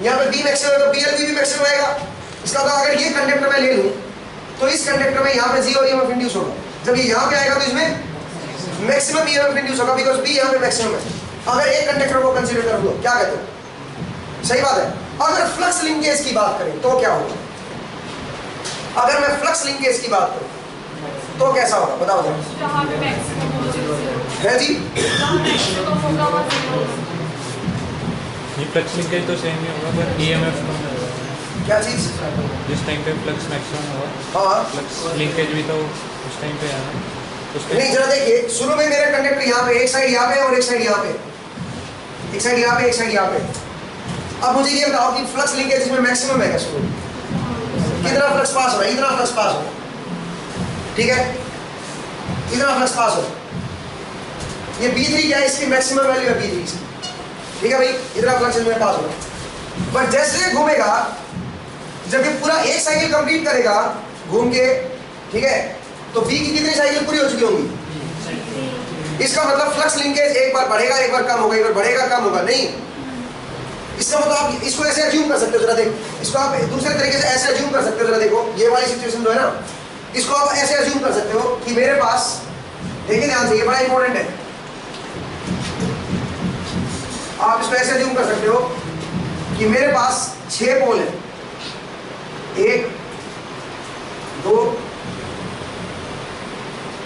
यहाँ पे बी मैक्सिमम है तो बीएलबी भी मैक्सिमम आएगा। इसका मतलब अगर ये कंडक्टर मैं ले लूँ तो इस कंडक्टर में यहाँ पे जीरो ईएमएफ इंड्यूस होगा, जब ये यहाँ पे आएगा तो इसमें मैक्सिमम ईएमएफ इंड्यूस होगा, बिकॉज बी यहाँ पे मैक्सिमम है। अगर एक कंडक्टर को कंसीडर कर लो, क्या कहते हो? सही बात है। अगर फ्लक्स लिंकेज की बात करें तो क्या होगा? अगर मैं फ्लक्स लिंकेज की बात करूं तो कैसा होगा बताओ जरा। है जी, ये फ्लक्स लिंकेज तो सेम ही होगा पर ईएमएफ कम होगा। क्या चीज? जिस टाइम पे फ्लक्स मैक्सिमम होगा हाँ फ्लक्स लिंकेज भी तो उस टाइम पे आना उस नहीं, जरा देखिए, शुरू में मेरा कंडक्टर यहाँ पे, एक साइड यहाँ पे और एक साइड यहाँ पे, एक साइड यहाँ पे, एक साइड यहाँ पे। अब मुझे ये बताओ कि फ्लक्स लिंकेज इसमें मैक्सिमम है क्या? शुरू में कितना फ्लक्स पास हो रहा है? इतना फ्लक्स पास हो रहा है, ठीक है, इतना फ्लक्स पास हो रहा है। ये B3 क्या है? इसकी मैक्सिमम वैल्यू है B3 की, ठीक है भाई, इतना फ्लक्स इसमें पास हो रहा है। बट जैसे ये घूमेगा, जब ये पूरा एक साइकिल कंप्लीट करेगा घूम के, ठीक है, तो B की कितनी साइकिल पूरी हो चुकी होंगी? इसका मतलब फ्लक्स लिंकेज एक बार बढ़ेगा, एक बार कम होगा, एक बार बढ़ेगा, कम होगा, नहीं। इसका मतलब आप इसको ऐसे अज्यूम कर सकते हो, जरा देखो, इसको आप दूसरे तरीके से ऐसे अज्यूम कर सकते हो, जरा देखो, ये वाली सिचुएशन जो है ना, इसको आप ऐसे अज्यूम कर सकते हो कि मेरे पास, देखिए ध्यान से, ये बड़ा इंपॉर्टेंट है, आप इसको ऐसे अज्यूम कर सकते हो कि मेरे पास 6 पोल है, 1 2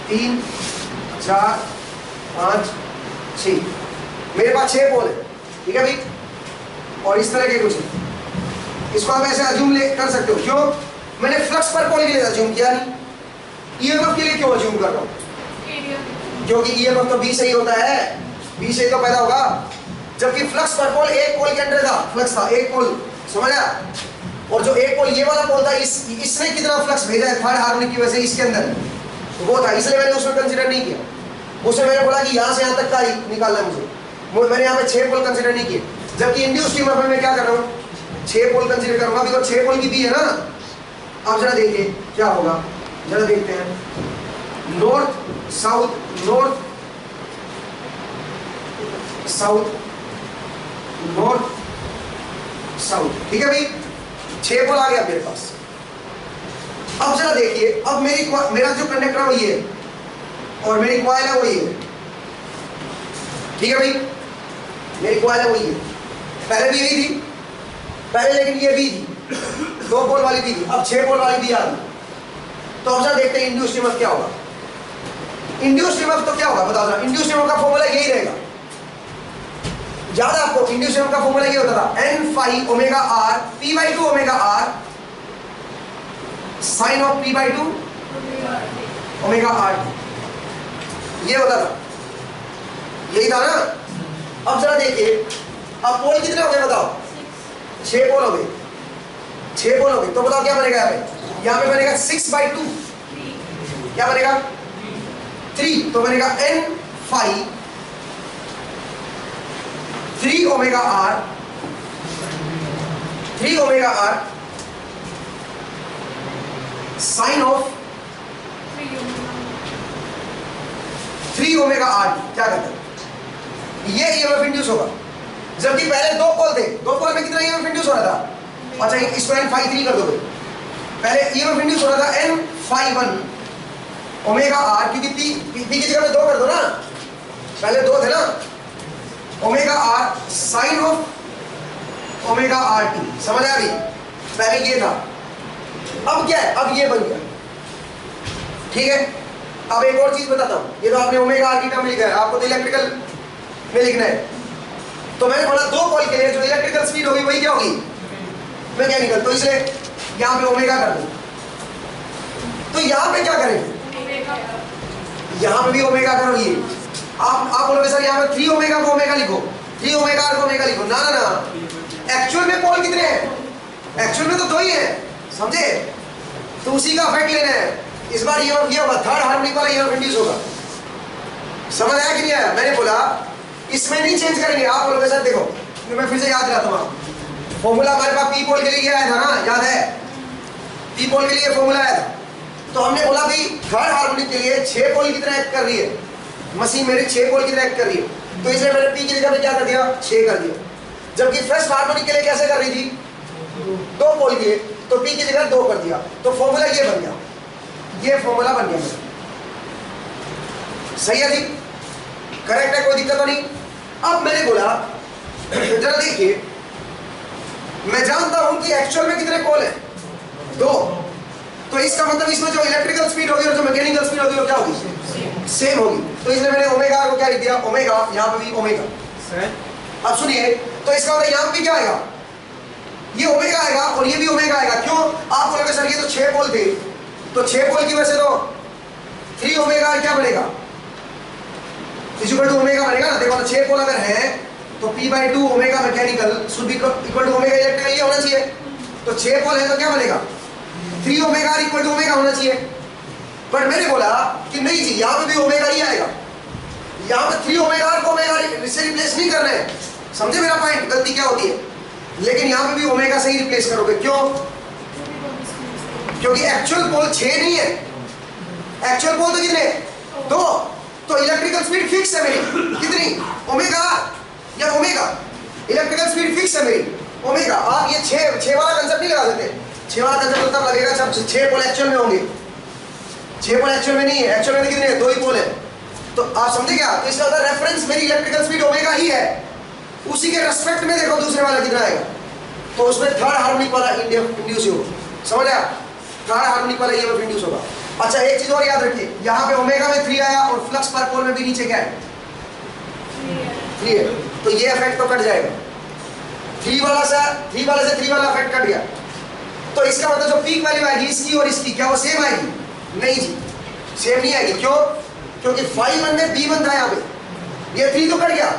3 4 5 6, मेरे पास 6 पोल है, ठीक है भाई, और इस तरह के कुछ है। इसको आप ऐसे अज्यूम कर सकते हो। क्यों? मैंने फ्लक्स पर पोल के लिए अज्यूम किया नहीं, ईएमएफ के लिए क्यों अज्यूम कर रहा हूँ? क्योंकि ईएमएफ तो बी से ही होता है, बी से ही तो पैदा होगा, जबकि फ्लक्स पर पोल एक पोल के अंदर था, फ्लक्स था एक पोल, समझ आया? और जो एक पोल ये वाला पोल था, इसने कितना फ्लक्स भेजा है थर्ड हार्मोनिक की वजह से इसके अंदर, तो वो था, इसलिए मैंने उसमें कंसीडर नहीं किया। उससे मैंने बोला कि यहाँ से यहाँ तक का ही निकालना है मुझे, मैंने यहाँ पे 6 पोल कंसीडर नहीं किए। जबकि इंड्यूस्ड ईएमएफ में मैं क्या कर रहा हूँ? 6 पोल कंसीडर करूंगा, बिकॉज 6 पोल की भी है ना। आप जरा देखिए क्या होगा, जरा देखते हैं। North south, north south, north south, ठीक है भाई, 6 पोल आ गया मेरे पास। अब जरा देखिए, अब मेरा जो कंडक्टर है वो ये है और मेरी कॉइल है वो ये है, ठीक है भाई, मेरी कॉइल है वो ये, पहले भी यही थी पहले, लेकिन ये भी थी 2 पोल वाली भी थी, अब 6 पोल वाली भी आ गई। तो अब जरा देखते हैं इंड्यूस्ड ईएमएफ क्या होगा। इंड्यूस्ड ईएमएफ तो क्या होगा बताओ जरा। इंड्यूस्ड ईएमएफ का फॉर्मूला यही रहेगा, याद है आपको? इंड्यूस्ड ईएमएफ का फॉर्मूला ये होता था n phi omega r p/2 omega r sine of p/2 omega r, ये होता था, यही था ना। अब जरा देखिए, अब पोल कितने हो गए बताओ? 6 पोल हो गए, 6 पोल हो गए, तो बताओ क्या बनेगा? यहाँ पे बनेगा 6/2, क्या बनेगा? 3, तो बनेगा n phi 3 omega r, 3 omega r sine of 3 omega r, क्या कहते हैं? ये ईएमएफ इंड्यूस होगा। जबकि पहले 2 पोल थे, 2 पोल में कितना ईएमएफ इंड्यूस हो रहा था? अच्छा, इसको n phi 3 कर दो। पहले ईएमएफ इंड्यूस हो रहा था n phi 1 ओमेगा r, क्योंकि p की जगह पे 2 कर दो ना, पहले 2 थे ना, omega r sine of omega r2, समझ आया अभी? पहले ये था, अब क्या है? अब ये बन गया, ठीक है। अब एक और चीज बताता हूँ, ये तो आपने ओमेगा r की टर्म लिखा है, आपको तो इलेक्ट्रिकल में लिखना है। तो मैंने बोला 2 पोल के लिए जो इलेक्ट्रिकल स्पीड होगी वही क्या होगी? मैकेनिकल, तो इसलिए यहाँ पे ओमेगा कर दो। तो यहाँ पे क्या करें? यहाँ पे भी ओमेगा करो। ये आप बोलोगे सर यहाँ पे 3 ओमेगा को ओमेगा लिखो, 3 ओमेगा r को ओमेगा लिखो, ना ना ना, एक्चुअल में पोल कितने हैं? एक्चुअल में तो 2 ही है, समझे? तो उसी का इफेक्ट लेना है। इस बार ये होगा, थर्ड हार्मोनिक वाला ईएमएफ इंड्यूस होगा। समझ आया कि नहीं आया? मैंने बोला इसमें नहीं चेंज करेंगे। आप बोलोगे सर देखो, मैं फिर से याद दिलाता हूँ, फॉर्मूला हमारे पास पी पोल के लिए आया था ना, याद है? पी पोल के लिए फॉर्मूला आया था, तो हमने बोला भाई थर्ड हार्मोनिक के लिए 6 पोल की तरह एक्ट कर रही है मशीन, मेरी 6 पोल की तरह एक्ट कर रही है, तो इसलिए मैंने पी की जगह पे क्या कर दिया? 6 कर दिया। जबकि फर्स्ट हार्मोनिक के लिए कैसे कर रही थी, 2 पोल के लिए, तो P की जगह 2 कर दिया, तो फॉर्मूला ये बन गया, ये फॉर्मूला बन गया मेरा। सही है जी, करेक्ट है, कोई दिक्कत तो नहीं। अब मैंने बोला जरा देखिए, मैं जानता हूं कि एक्चुअल में कितने पोल हैं, 2, तो इसका मतलब इसमें जो इलेक्ट्रिकल स्पीड होगी और जो मैकेनिकल स्पीड होगी वो क्या होगी, सेम होगी। तो इसलिए मैंने ओमेगा को क्या लिख दिया, ओमेगा, यहाँ पे भी ओमेगा। अब सुनिए, तो इसका मतलब यहाँ पे क्या आएगा, ये ओमेगा आएगा और ये भी ओमेगा आएगा। क्यों, आप बोलोगे सर ये तो 6 पोल थे, तो 6 पोल की वजह से तो 3 ओमेगा क्या बनेगा, इक्वल टू ओमेगा बनेगा ना। देखो 6 पोल अगर है तो P/2 omega mechanical should be equal to omega electrical, ये होना चाहिए। तो 6 पोल है तो क्या बनेगा, 3 ओमेगा इक्वल टू ओमेगा होना चाहिए। पर मैंने बोला कि नहीं जी, यहाँ पे भी ओमेगा ही आएगा, यहाँ पे 3 ओमेगा को ओमेगा से रिप्लेस नहीं करना है, समझे मेरा पॉइंट, गलती क्या होती है। लेकिन यहाँ पे भी ओमेगा से ही रिप्लेस करोगे, क्यों, क्योंकि एक्चुअल पोल 6 नहीं है, एक्चुअल पोल तो कितने, 2, तो इलेक्ट्रिकल स्पीड फिक्स है मेरी, कितनी, ओमेगा या ओमेगा, इलेक्ट्रिकल स्पीड फिक्स है मेरी, ओमेगा। आप ये 6 वाला कंसेप्ट नहीं लगा सकते, 6 वाला कंसेप्ट तब लगेगा जब 6 पोल एक्चुअल में होंगे, 6 पोल एक्चुअल में नहीं है, एक्चुअल में कितने, 2 ही पोल है। तो आप समझे क्या, तो इसका रेफरेंस मेरी इलेक्ट्रिकल स्पीड ओमेगा ही है, उसी के रेस्पेक्ट में देखो दूसरे वाला कितना आएगा, तो उसमें थर्ड हार्मोनिक वाला इंड्यूस होगा, समझ आया, थर्ड हार्मोनिक वाला ईएमएफ इंड्यूस होगा। अच्छा एक चीज और याद रखिए, यहाँ पे ओमेगा में 3 आया और फ्लक्स पर पोल में भी नीचे क्या है, 3 है, तो ये इफेक्ट तो कट जाएगा, 3 वाला से 3 वाला इफेक्ट कट गया। तो इसका मतलब जो पीक वैल्यू आएगी इसकी और इसकी, क्या वो सेम आएगी, नहीं जी, सेम नहीं आएगी। क्यों, क्योंकि 5 में B1 था, यहाँ पे ये 3 तो कट गया,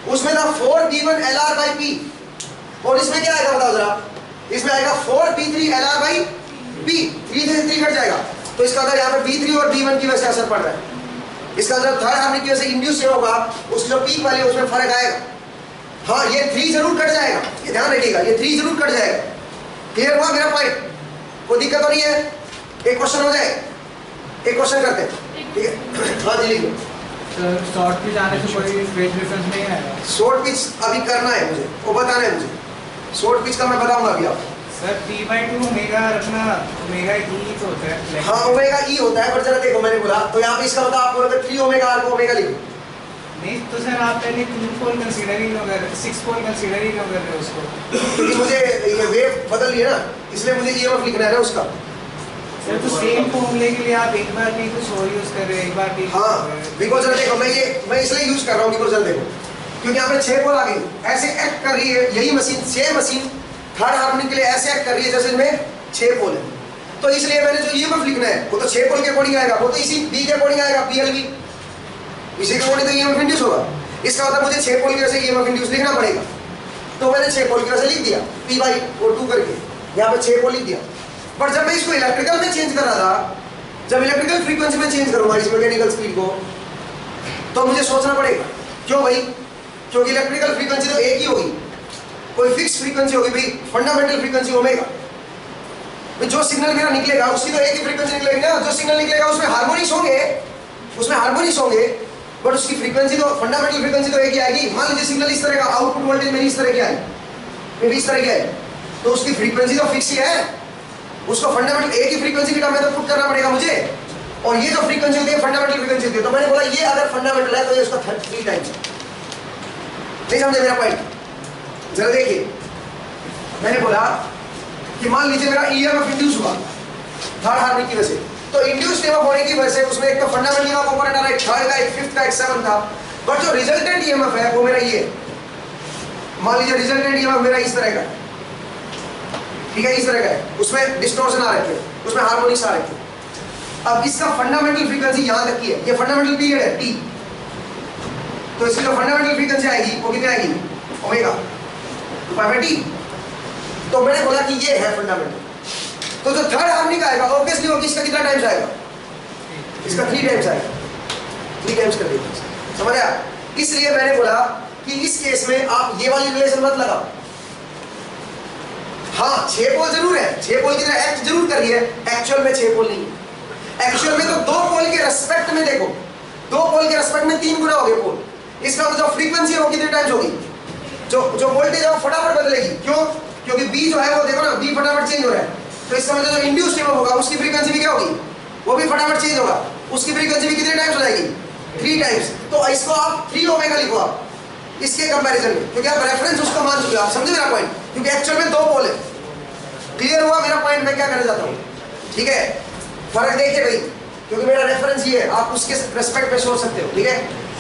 उसमें था 4B1 LR/P, और इसमें क्या आएगा बताओ जरा, इसमें आएगा 4B3 LR/P, 3 से 3 कट जाएगा। तो इसका मतलब यहाँ पे B3 और B1 की वजह से असर पड़ रहा है, इसका मतलब थर्ड हार्मोनिक की वजह से इंड्यूस ये होगा, उसकी जो पीक वाली है उसमें फर्क आएगा। हाँ ये 3 जरूर कट जाएगा, ये ध्यान रखिएगा, ये 3 जरूर कट जाएगा। क्लियर हुआ मेरा पॉइंट, कोई दिक्कत तो नहीं है। एक क्वेश्चन हो जाए, एक क्वेश्चन करते हैं, ठीक है, हाँ जी लिखो। शॉर्ट पिच आने से कोई फेज डिफरेंस नहीं आएगा? शॉर्ट पिच अभी करना है मुझे, वो बताना है मुझे, शॉर्ट पिच का मैं बताऊंगा अभी आपको। सर P/2 ओमेगा रखना, ओमेगा E तो होता है। हाँ ओमेगा E होता है, पर जरा देखो मैंने बोला तो यहाँ पे इसका मतलब आप बोलोगे 3 ओमेगा R को ओमेगा लिखो। नहीं तो सर आप पहले 3 पोल कंसीडर ही क्यों कर रहे, 6 पोल कंसीडर ही क्यों कर रहे हो उसको? क्योंकि मुझे ये वेव बदल लिया ना, इसलिए मुझे ईएमएफ लिखना है ना उसका। सर तो सेम फॉर्मूले के लिए आप एक बार भी कुछ और यूज कर रहे हैं, एक बार भी। हाँ बिकॉज जरा देखो, मैं इसलिए यूज कर रहा हूँ बिकॉज जरा देखो, क्योंकि यहाँ पे 6 पोल आ गई, ऐसे एक्ट कर रही है यही machine, same machine third harmonic के लिए ऐसे एक्ट कर रही है जैसे इनमें 6 पोल है। तो इसलिए मैंने जो ईएमएफ लिखना है वो तो 6 पोल के अकॉर्डिंग आएगा, वो तो इसी बी के अकॉर्डिंग आएगा, PLV इसी के अकॉर्डिंग तो ईएमएफ इंड्यूस होगा। इसका मतलब मुझे 6 पोल की वजह से ईएमएफ इंड्यूस लिखना पड़ेगा, तो मैंने 6 पोल की वजह से लिख दिया P/2 करके, यहाँ पे 6 पोल लिख दिया। पर जब मैं इसको इलेक्ट्रिकल में चेंज कर रहा था, जब इलेक्ट्रिकल फ्रीक्वेंसी में चेंज करूंगा इस मैकेनिकल स्पीड को, तो मुझे सोचना पड़ेगा, क्यों भाई, क्योंकि इलेक्ट्रिकल फ्रीक्वेंसी तो एक ही होगी, कोई फिक्स फ्रीक्वेंसी होगी भाई, फंडामेंटल फ्रीक्वेंसी ओमेगा, जो सिग्नल मेरा निकलेगा उसकी तो एक ही फ्रीक्वेंसी निकलेगी ना, जो सिग्नल निकलेगा उसमें हार्मोनिक्स होंगे, बट उसकी फ्रीक्वेंसी तो फंडामेंटल फ्रीक्वेंसी तो एक ही आएगी। मान लीजिए सिग्नल इस तरह का, आउटपुट वोल्टेज मेरी इस तरह की आए, मेरी इस तरह की आए, तो उसकी फ्रीक्वेंसी तो फिक्स ही है, उसको फंडामेंटल एक ही फ्रीक्वेंसी की टर्म में तो पुट करना पड़ेगा मुझे, और ये जो फ्रीक्वेंसी होती है फंडामेंटल फ्रीक्वेंसी होती है। तो मैंने बोला ये अगर फंडामेंटल है तो ये उसका 3 टाइम्स, नहीं समझे मेरा पॉइंट, जरा देखिए, मैंने बोला कि मान लीजिए मेरा ईएमएफ इंड्यूस हुआ थर्ड हार्मोनिक की वजह से, तो इंड्यूस ईएमएफ होने की वजह से उसमें एक तो फंडामेंटल का कंपोनेंट आ रहा है, थर्ड का, एक फिफ्थ का, एक सेवन था, बट जो रिजल्टेंट ईएमएफ है वो मेरा ये, मान लीजिए रिजल्टेंट ईएमएफ मेरा इस तरह का, ठीक है, इस तरह का है, उसमें डिस्टॉर्शन आ रखे, उसमें हार्मोनिक्स आ रखे। अब इसका फंडामेंटल फ्रीक्वेंसी यहां तक की है, ये फंडामेंटल पीरियड है T, तो इसकी जो फंडामेंटल फ्रीक्वेंसी आएगी वो कितनी आएगी, ओमेगा T। तो मैंने बोला कि ये है फंडामेंटल, तो जो थर्ड हार्मोनिक आएगा ऑब्वियसली होगी, इसका कितना टाइम्स आएगा, इसका 3 टाइम्स आएगा, 3 टाइम्स कर देंगे, समझ आया। इसलिए मैंने बोला कि इस केस में आप ये वाली रिलेशन मत लगाओ। हाँ 6 पोल जरूर है, 6 पोल की तरह एक्ट जरूर कर रही है, एक्चुअल में 6 पोल नहीं है, एक्चुअल में तो 2 पोल के रेस्पेक्ट में देखो, 2 पोल के रेस्पेक्ट में 3 गुना हो गए पोल, इसका तो जो फ्रीक्वेंसी है वो कितने टाइम्स होगी, जो वोल्टेज है वो फटाफट बदलेगी। क्यों? क्योंकि बी जो है वो देखो ना, बी फटाफट चेंज हो रहा है, तो इसका मतलब जो इंड्यूस्ड ईएमएफ होगा उसकी फ्रीक्वेंसी भी क्या होगी, वो भी फटाफट चेंज होगा। उसकी फ्रीक्वेंसी भी कितने टाइम्स हो जाएगी, 3 टाइम्स। तो इसको आप 3 ओमेगा लिखो आप इसके कंपैरिजन में, क्योंकि आप रेफरेंस उसको मान चुके हो। आप समझे मेरा पॉइंट? क्योंकि एक्चुअल में 2 पोल है। क्लियर हुआ मेरा पॉइंट? मैं क्या करना चाहता हूँ, ठीक है? फर्क देखिए भाई, क्योंकि मेरा रेफरेंस ये है, आप उसके रेस्पेक्ट पे सोच सकते हो, ठीक है?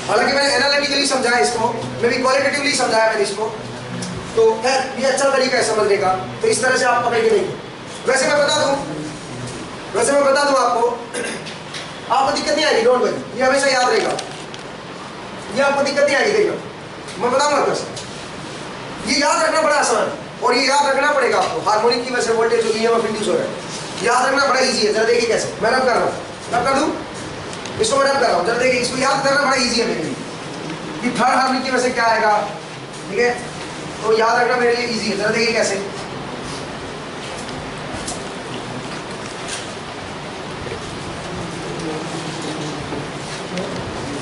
हालांकि मैंने एनालिटिकली समझाया इसको, मैं भी क्वालिटेटिवली समझाया मैंने इसको, तो खैर ये अच्छा तरीका है समझने का। तो इस तरह से आप पकड़ के नहीं। वैसे मैं बता दूं आपको, आपको दिक्कत नहीं आएगी, डोंट वरी, ये हमेशा याद रहेगा, ये आपको दिक्कत नहीं आएगी। देखना मैं बताऊंगा बस, ये याद रखना बड़ा आसान है, और ये याद रखना पड़ेगा आपको। हार्मोनिक की वजह से वोल्टेज जो ईएमएफ इंड्यूस हो रहा है, याद रखना बड़ा इजी है। जरा देखिए कैसे मैं रब कर रहा हूँ, रब कर दूँ इसको, मैं रब कर रहा हूँ, जरा देखिए, इसको याद करना बड़ा इजी है मेरे लिए कि थर्ड हार्मोनिक की वजह से क्या आएगा, ठीक है? तो याद रखना मेरे लिए इजी है। जरा देखिए कैसे,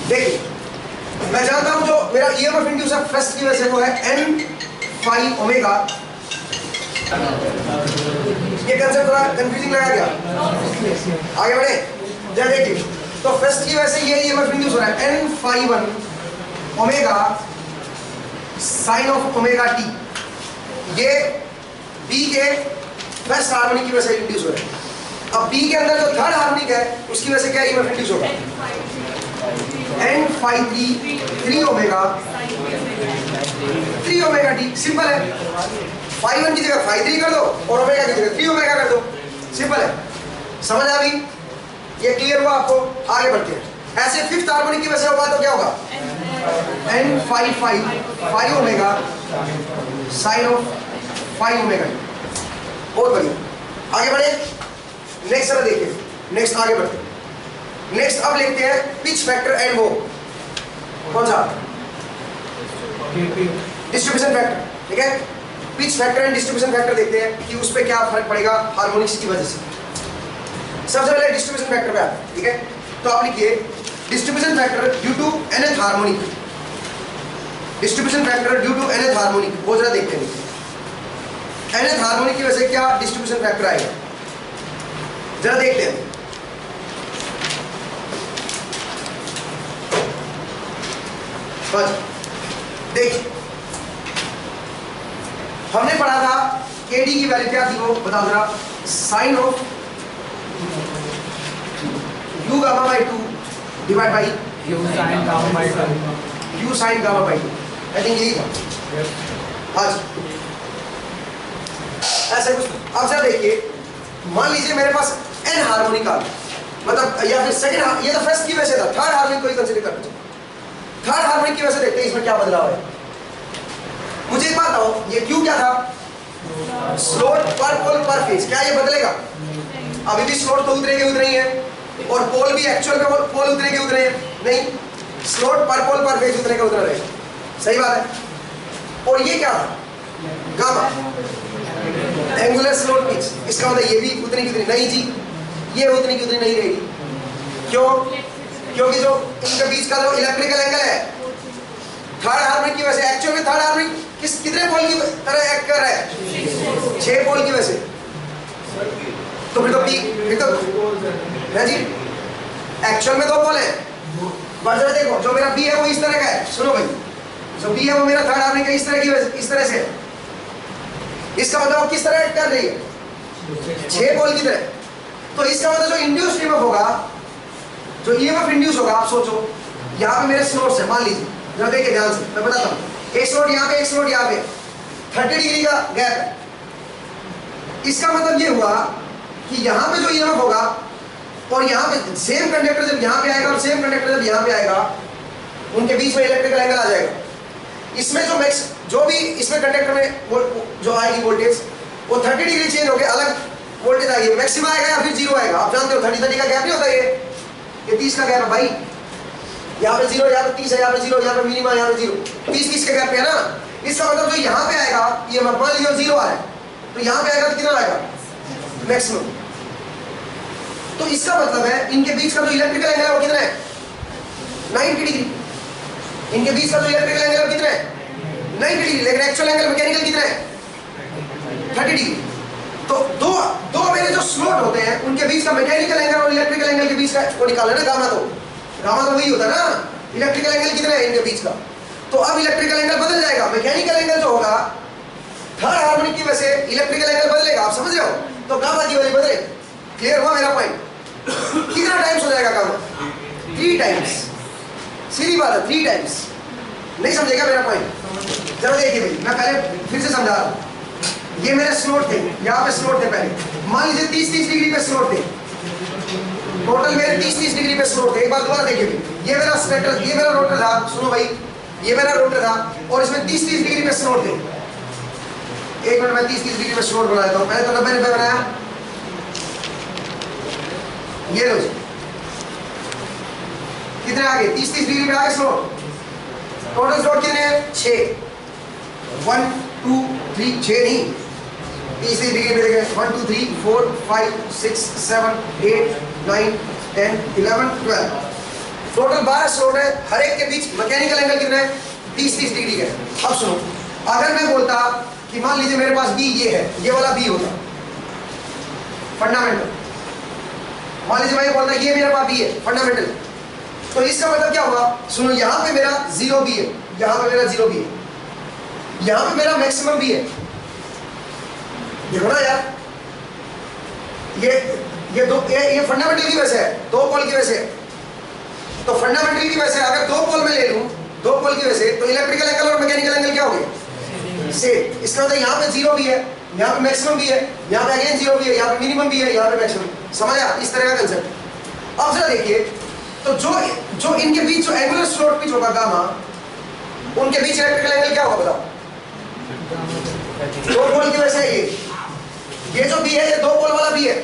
देखिए मैं जानता हूं जो मेरा ईएमएफ इंड्यूस है फर्स्ट की वजह से वो है n फाई ओमेगा। ये कंसेप्ट थोड़ा कंफ्यूजिंग लगा क्या? आगे बढ़े, जरा देखिए। तो फर्स्ट की वजह से ये ईएमएफ इंड्यूस हो रहा है n phi 1 omega sine of omega T. ये बी के फर्स्ट हार्मोनिक की वजह से इंड्यूस हो रहा है। अब बी के अंदर जो थर्ड हार्मोनिक है उसकी वजह से क्या ईएमएफ इंड्यूस होगा, n phi 3 omega T. Simple है, फाई 1 की जगह फाई 3 कर दो और ओमेगा की जगह 3 ओमेगा कर दो, सिंपल है। समझ आ गई? ये क्लियर हुआ आपको? आगे बढ़ते हैं। ऐसे फिफ्थ हार्मोनिक की वजह से होगा तो क्या होगा, n phi omega sine of phi omega T. बहुत बढ़िया, आगे बढ़े। नेक्स्ट जरा देखिए, नेक्स्ट आगे बढ़ते हैं। नेक्स्ट अब लिखते हैं पिच फैक्टर एंड वो कौन सा, डिस्ट्रीब्यूशन फैक्टर, ठीक है? Pitch factor and distribution factor देखते हैं कि उस पर क्या फर्क पड़ेगा हार्मोनिक्स की वजह से। सबसे पहले डिस्ट्रीब्यूशन फैक्टर पे आते हैं, ठीक है? तो आप लिखिए distribution factor due to nth harmonic. Distribution factor due to nth harmonic, वो जरा देखते हैं nth हार्मोनिक की वजह से क्या डिस्ट्रीब्यूशन फैक्टर आएगा, जरा देखते हैं। देखिए हमने पढ़ा था KD की वैल्यू क्या थी, वो बताओ जरा, sine of U gamma by 2 divide by U sin gamma by 2। U sin gamma by 2, I think यही था। आज ऐसे कुछ। अब जरा देखिए, मान लीजिए मेरे पास n हार्मोनिक आ, मतलब या फिर सेकंड, ये तो फर्स्ट की वजह से था, थर्ड हार्मोनिक को ही कंसीडर करना चाहिए। थर्ड हार्मोनिक की वजह से देखते हैं इसमें क्या बदलाव है। मुझे एक बात बताओ, ये क्यू क्या था, स्लोट पर पोल पर फेज, क्या ये बदलेगा? अभी भी स्लोट तो उतरेगी उतरे ही है, और पोल भी एक्चुअल में पोल उतरेगी उतरे हैं नहीं, स्लोट पर पोल पर फेज उतरेगा उतरा रहेगा, सही बात है। और ये क्या था, गामा एंगुलर स्लोट पिच, इसका मतलब ये भी उतनी की उतनी नहीं जी, ये उतनी की उतनी नहीं रहेगी। क्यों? क्योंकि जो इनके बीच का जो इलेक्ट्रिकल एंगल है थर्ड हार्मोनिक की वजह से, एक्चुअल में थर्ड हार्मोनिक कितने पोल की तरह एक्ट कर रहा है, 6 पोल की वजह से। तो फिर तो पी, फिर तो है जी, एक्चुअल में 2 पोल है। बस देखो जो मेरा बी है वो इस तरह का है, सुनो भाई, जो बी है वो मेरा थर्ड हार्मोनिक इस तरह की, इस तरह से। इसका मतलब वो किस तरह एक्ट कर रही है, 6 पोल की तरह। तो इसका मतलब जो इंड्यूस्ड ईएमएफ होगा, जो ईएमएफ इंड्यूस होगा, आप सोचो यहाँ पे मेरे स्लोट्स है, मान लीजिए, जरा देखिए ध्यान से, मैं बताता हूँ, एक स्लोट यहाँ पे, एक स्लोट यहाँ पे, 30 डिग्री का गैप है। इसका मतलब ये हुआ कि यहाँ पे जो ईएमएफ होगा और यहाँ पे सेम कंडक्टर जब यहाँ पे आएगा और सेम कंडक्टर जब यहाँ पे आएगा, उनके बीच में इलेक्ट्रिकल एंगल आ जाएगा। इसमें जो मैक्स, जो भी इसमें कंडक्टर में जो आएगी वोल्टेज, वो 30 डिग्री चेंज होकर अलग वोल्टेज आएगी, मैक्सिमम आएगा या फिर 0 आएगा। आप जानते हो 30 का गैप नहीं होता, ये 30 का गैप है भाई, यहाँ पे 0, यहाँ पे 30 है, यहाँ पे 0, यहाँ पे मिनिमम, यहाँ पे 0, 30 का गैप है ना। इसका मतलब जो यहाँ पे आएगा, ये मान लीजिए 0 आ रहा है, तो यहाँ पे आएगा तो कितना आएगा, मैक्सिमम। तो इसका मतलब है इनके बीच का जो इलेक्ट्रिकल एंगल है वो कितना है, 90 डिग्री। इनके बीच का जो इलेक्ट्रिकल एंगल है कितना है, 90 डिग्री, लेकिन एक्चुअल एंगल मैकेनिकल कितना है 30 डिग्री। तो दो मेरे जो स्लॉट होते हैं उनके बीच का मैकेनिकल एंगल और इलेक्ट्रिकल एंगल के बीच का को निकालना है ना, गामा तो वही होता है ना। इलेक्ट्रिकल एंगल कितना है इनके बीच का, तो अब इलेक्ट्रिकल एंगल बदल जाएगा। मैकेनिकल एंगल जो होगा थर्ड हार्मोनिक की वजह से इलेक्ट्रिकल एंगल बदलेगा, आप समझ रहे हो, तो गामा की वैल्यू बदले। क्लियर हुआ मेरा पॉइंट? कितना टाइम्स हो जाएगा गामा? 3 टाइम्स, सीधी बात है 3 टाइम्स। नहीं समझेगा मेरा पॉइंट? चलो देखिए भाई, मैं पहले फिर से समझा रहा हूं। ये मेरे स्लोट थे, यहाँ पे स्लोट थे पहले, मान लीजिए 30-30 डिग्री पे स्लोट थे, टोटल मेरे 30-30 डिग्री पे स्लोट थे। एक बार दोबारा देखिए भाई, ये मेरा स्टेटर, ये मेरा रोटर था, सुनो भाई, ये मेरा रोटर था और इसमें 30-30 डिग्री पे स्लोट थे। एक मिनट में 30-30 डिग्री पे स्लोट बना देता हूँ। पहले तो 90 पे बनाया, ये लो जी, कितने आगे 30-30 डिग्री पे आगे स्लोट। टोटल स्लोट कितने हैं? 6, 1 2 3, 6 नहीं, 30 डिग्री पे देखें 1 2 3 4 5 6 7 8 9 10 11 12, टोटल 12 स्लोट है। हर एक के बीच मैकेनिकल एंगल कितना है? 30-30 डिग्री का है। अब सुनो, अगर मैं बोलता कि मान लीजिए मेरे पास बी ये है, ये वाला बी होता फंडामेंटल, मान लीजिए मैं बोलता ये मेरे पास बी है फंडामेंटल, तो इसका मतलब क्या हुआ? सुनो, यहाँ पे मेरा 0 बी है, यहाँ पे मेरा 0 बी है, यहाँ पे मेरा मैक्सिमम भी है। देखो ना यार, ये फंडामेंटल की वजह से है, 2 पोल की वजह से। तो फंडामेंटल की वजह से अगर 2 पोल में ले लूं, 2 पोल की वजह से, तो इलेक्ट्रिकल एंगल और मैकेनिकल एंगल क्या हो गए? सेम। इसका मतलब यहाँ पे 0 भी है, यहाँ पे मैक्सिमम भी है, यहाँ पे अगेन 0 भी है, यहाँ पे मिनिमम भी है, यहाँ पे मैक्सिमम। समझा इस तरह का कंसेप्ट? अब जरा देखिए, तो जो इनके बीच जो एंगुलर स्लोट पिच होगा गामा, उनके बीच इलेक्ट्रिकल एंगल क्या होगा बताओ? 2 पोल की वजह से ये जो भी है, ये 2 पोल वाला भी है।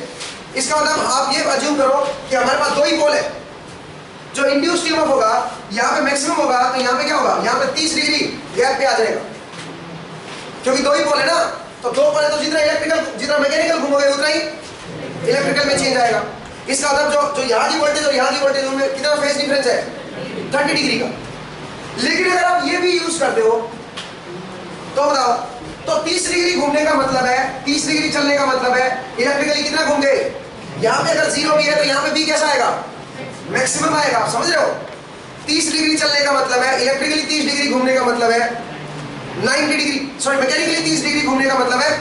इसका मतलब आप ये अज्यूम करो कि हमारे पास 2 ही पोल है। जो इंड्यूस्ड ईएमएफ होगा यहाँ पे मैक्सिमम होगा, तो यहाँ पे क्या होगा? यहाँ पे 30 डिग्री गैप पे आ जाएगा, क्योंकि 2 ही पोल है ना। तो 2 पोल है तो जितना मैकेनिकल घूमोगे उतना ही इलेक्ट्रिकल में चेंज आएगा। इसका मतलब जो यहाँ की वोल्टेज और यहाँ की वोल्टेज में कितना फेज डिफरेंस है? 30 डिग्री का। लेकिन अगर आप ये भी यूज करते हो तो बताओ, तो 30 डिग्री घूमने का मतलब है, 30 डिग्री चलने का मतलब है इलेक्ट्रिकली कितना घूम गए? यहाँ पे अगर 0 भी है तो यहाँ पे भी कैसा आएगा? मैक्सिमम आएगा। आप समझ रहे हो? 30 डिग्री चलने का मतलब है इलेक्ट्रिकली 30 डिग्री घूमने का मतलब है 90 डिग्री, सॉरी मैकेनिकली 30 डिग्री घूमने का मतलब है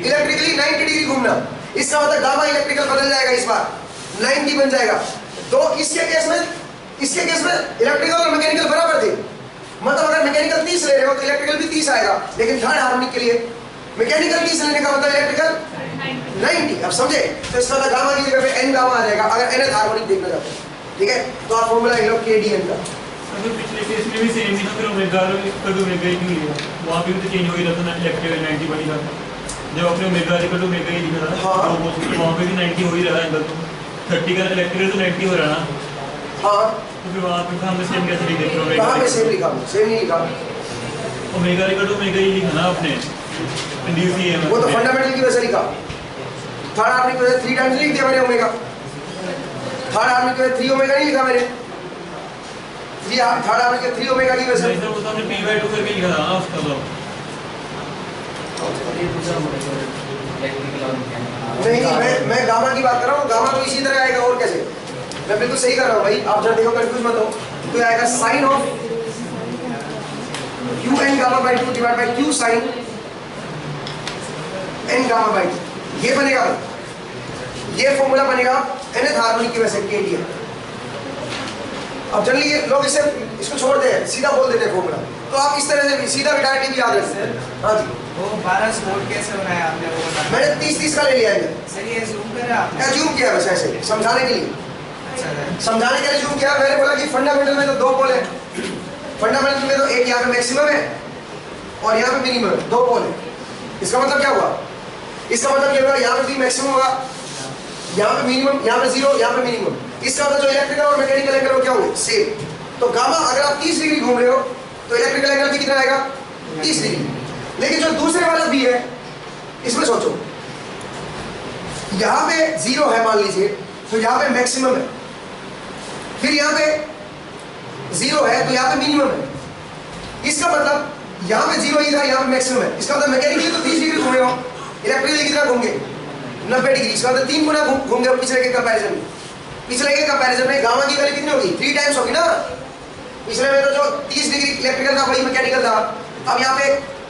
इलेक्ट्रिकली 90 डिग्री घूमना। इसका मतलब गामा इलेक्ट्रिकल बदल जाएगा, इस बार 90 बन जाएगा। तो इसके केस में इलेक्ट्रिकल और मैकेनिकल बराबर थे। मतलब अगर मैकेनिकल 30 ले रहे हो तो इलेक्ट्रिकल भी 30 आएगा, लेकिन थर्ड हार्मोनिक के लिए मैकेनिकल 30 लेने का मतलब इलेक्ट्रिकल 90। अब समझे? तो इसका मतलब गामा की जगह पे n गामा आ जाएगा अगर nth हार्मोनिक देखना चाहते हैं। ठीक है, तो आप फॉर्मूला ले लो kdn का। अगर पिछले केस में भी सेम ही था, फिर ओमेगा कभी ओमेगा ही नहीं लिया, वहाँ पे भी तो चेंज हो ही रहा था ना, इलेक्ट्रिकल 90 बन ही रहा था। जब आपने ओमेगा ही लिखा था, हाँ, तो वहाँ पे भी 90 हो ही रहा है एंगल, तो 30 का इलेक्ट्रिकल तो 90 हो रहा है ना। हाँ, तो फिर वहाँ पे हमने सेम कैसे लिख देते हैं? कहाँ पे सेम लिखा? सेम नहीं लिखा। ओमेगा ही लिखा ना आपने, इंड्यूस ही है वो तो फंडामेंटल की वजह से लिखा। थर्ड हार्मोनिक की वजह से 3 टाइम्स लिख दिया मैंने ओमेगा। थर्ड हार्मोनिक की वजह से 3 ओमेगा नहीं लिखा मैंने। थर्ड हार्मोनिक के 3 ओमेगा की वजह से नहीं, वो तो हमने p/2 करके लिखा था ना उसका तो। नहीं, मैं गामा की बात कर रहा हूँ। गामा तो इसी तरह आएगा, और कैसे? मैं बिल्कुल सही कर रहा हूँ भाई, आप जरा देखो, कंफ्यूज मत हो। तो आएगा sine of q n gamma by 2 divide by q sine n gamma by 2। ये बनेगा भाई, ये फॉर्मूला बनेगा nth हार्मोनिक की वजह से kdn। अब जनरली ये लोग इसको छोड़ दे, सीधा बोल देते हैं फॉर्मूला, तो आप इस तरह से सीधा भी डायरेक्ट भी याद रख सकते हैं। हाँ जी, वो 12 स्पोर्ट कैसे बनाया आपने? वो बताया मैंने 30-30 का ले लिया है। सर, ये जूम करा आपने? जूम किया बस ऐसे समझाने के लिए, अच्छा समझाने के लिए जूम किया। मैंने बोला कि फंडामेंटल में तो 2 पोल है, फंडामेंटल में तो एक यहाँ पे मैक्सिमम है और यहाँ पे मिनिमम है, 2 पोल है। इसका मतलब क्या हुआ? इसका मतलब ये हुआ यहाँ पे भी मैक्सिमम होगा, यहाँ पे मिनिमम, यहाँ पे 0, यहाँ पे मिनिमम। इसका मतलब जो इलेक्ट्रिकल और मैकेनिकल एंगल क्या होंगे? सेम। तो गामा अगर आप 30 डिग्री घूम रहे हो तो इलेक्ट्रिकल एंगल भी कितना आएगा? 30 डिग्री। लेकिन जो दूसरे वाला भी है, इसमें सोचो, यहाँ पे 0 है मान लीजिए, तो यहाँ पे मैक्सिमम है, फिर यहाँ पे 0 है तो यहाँ पे मिनिमम है। इसका मतलब यहाँ पे 0 ही था, यहाँ पे मैक्सिमम है। इसका मतलब मैकेनिकली तो 30 डिग्री घूमे हो, इलेक्ट्रिकली कितना घूम गए 90 डिग्री। इसका मतलब 3 गुना घूम गए पिछले के कंपैरिजन में। पिछले के कंपैरिजन में गामा की वैल्यू कितनी होगी 3 टाइम्स होगी ना। पिछले में तो जो 30 डिग्री इलेक्ट्रिकल था वही मैकेनिकल था। अब यहाँ पे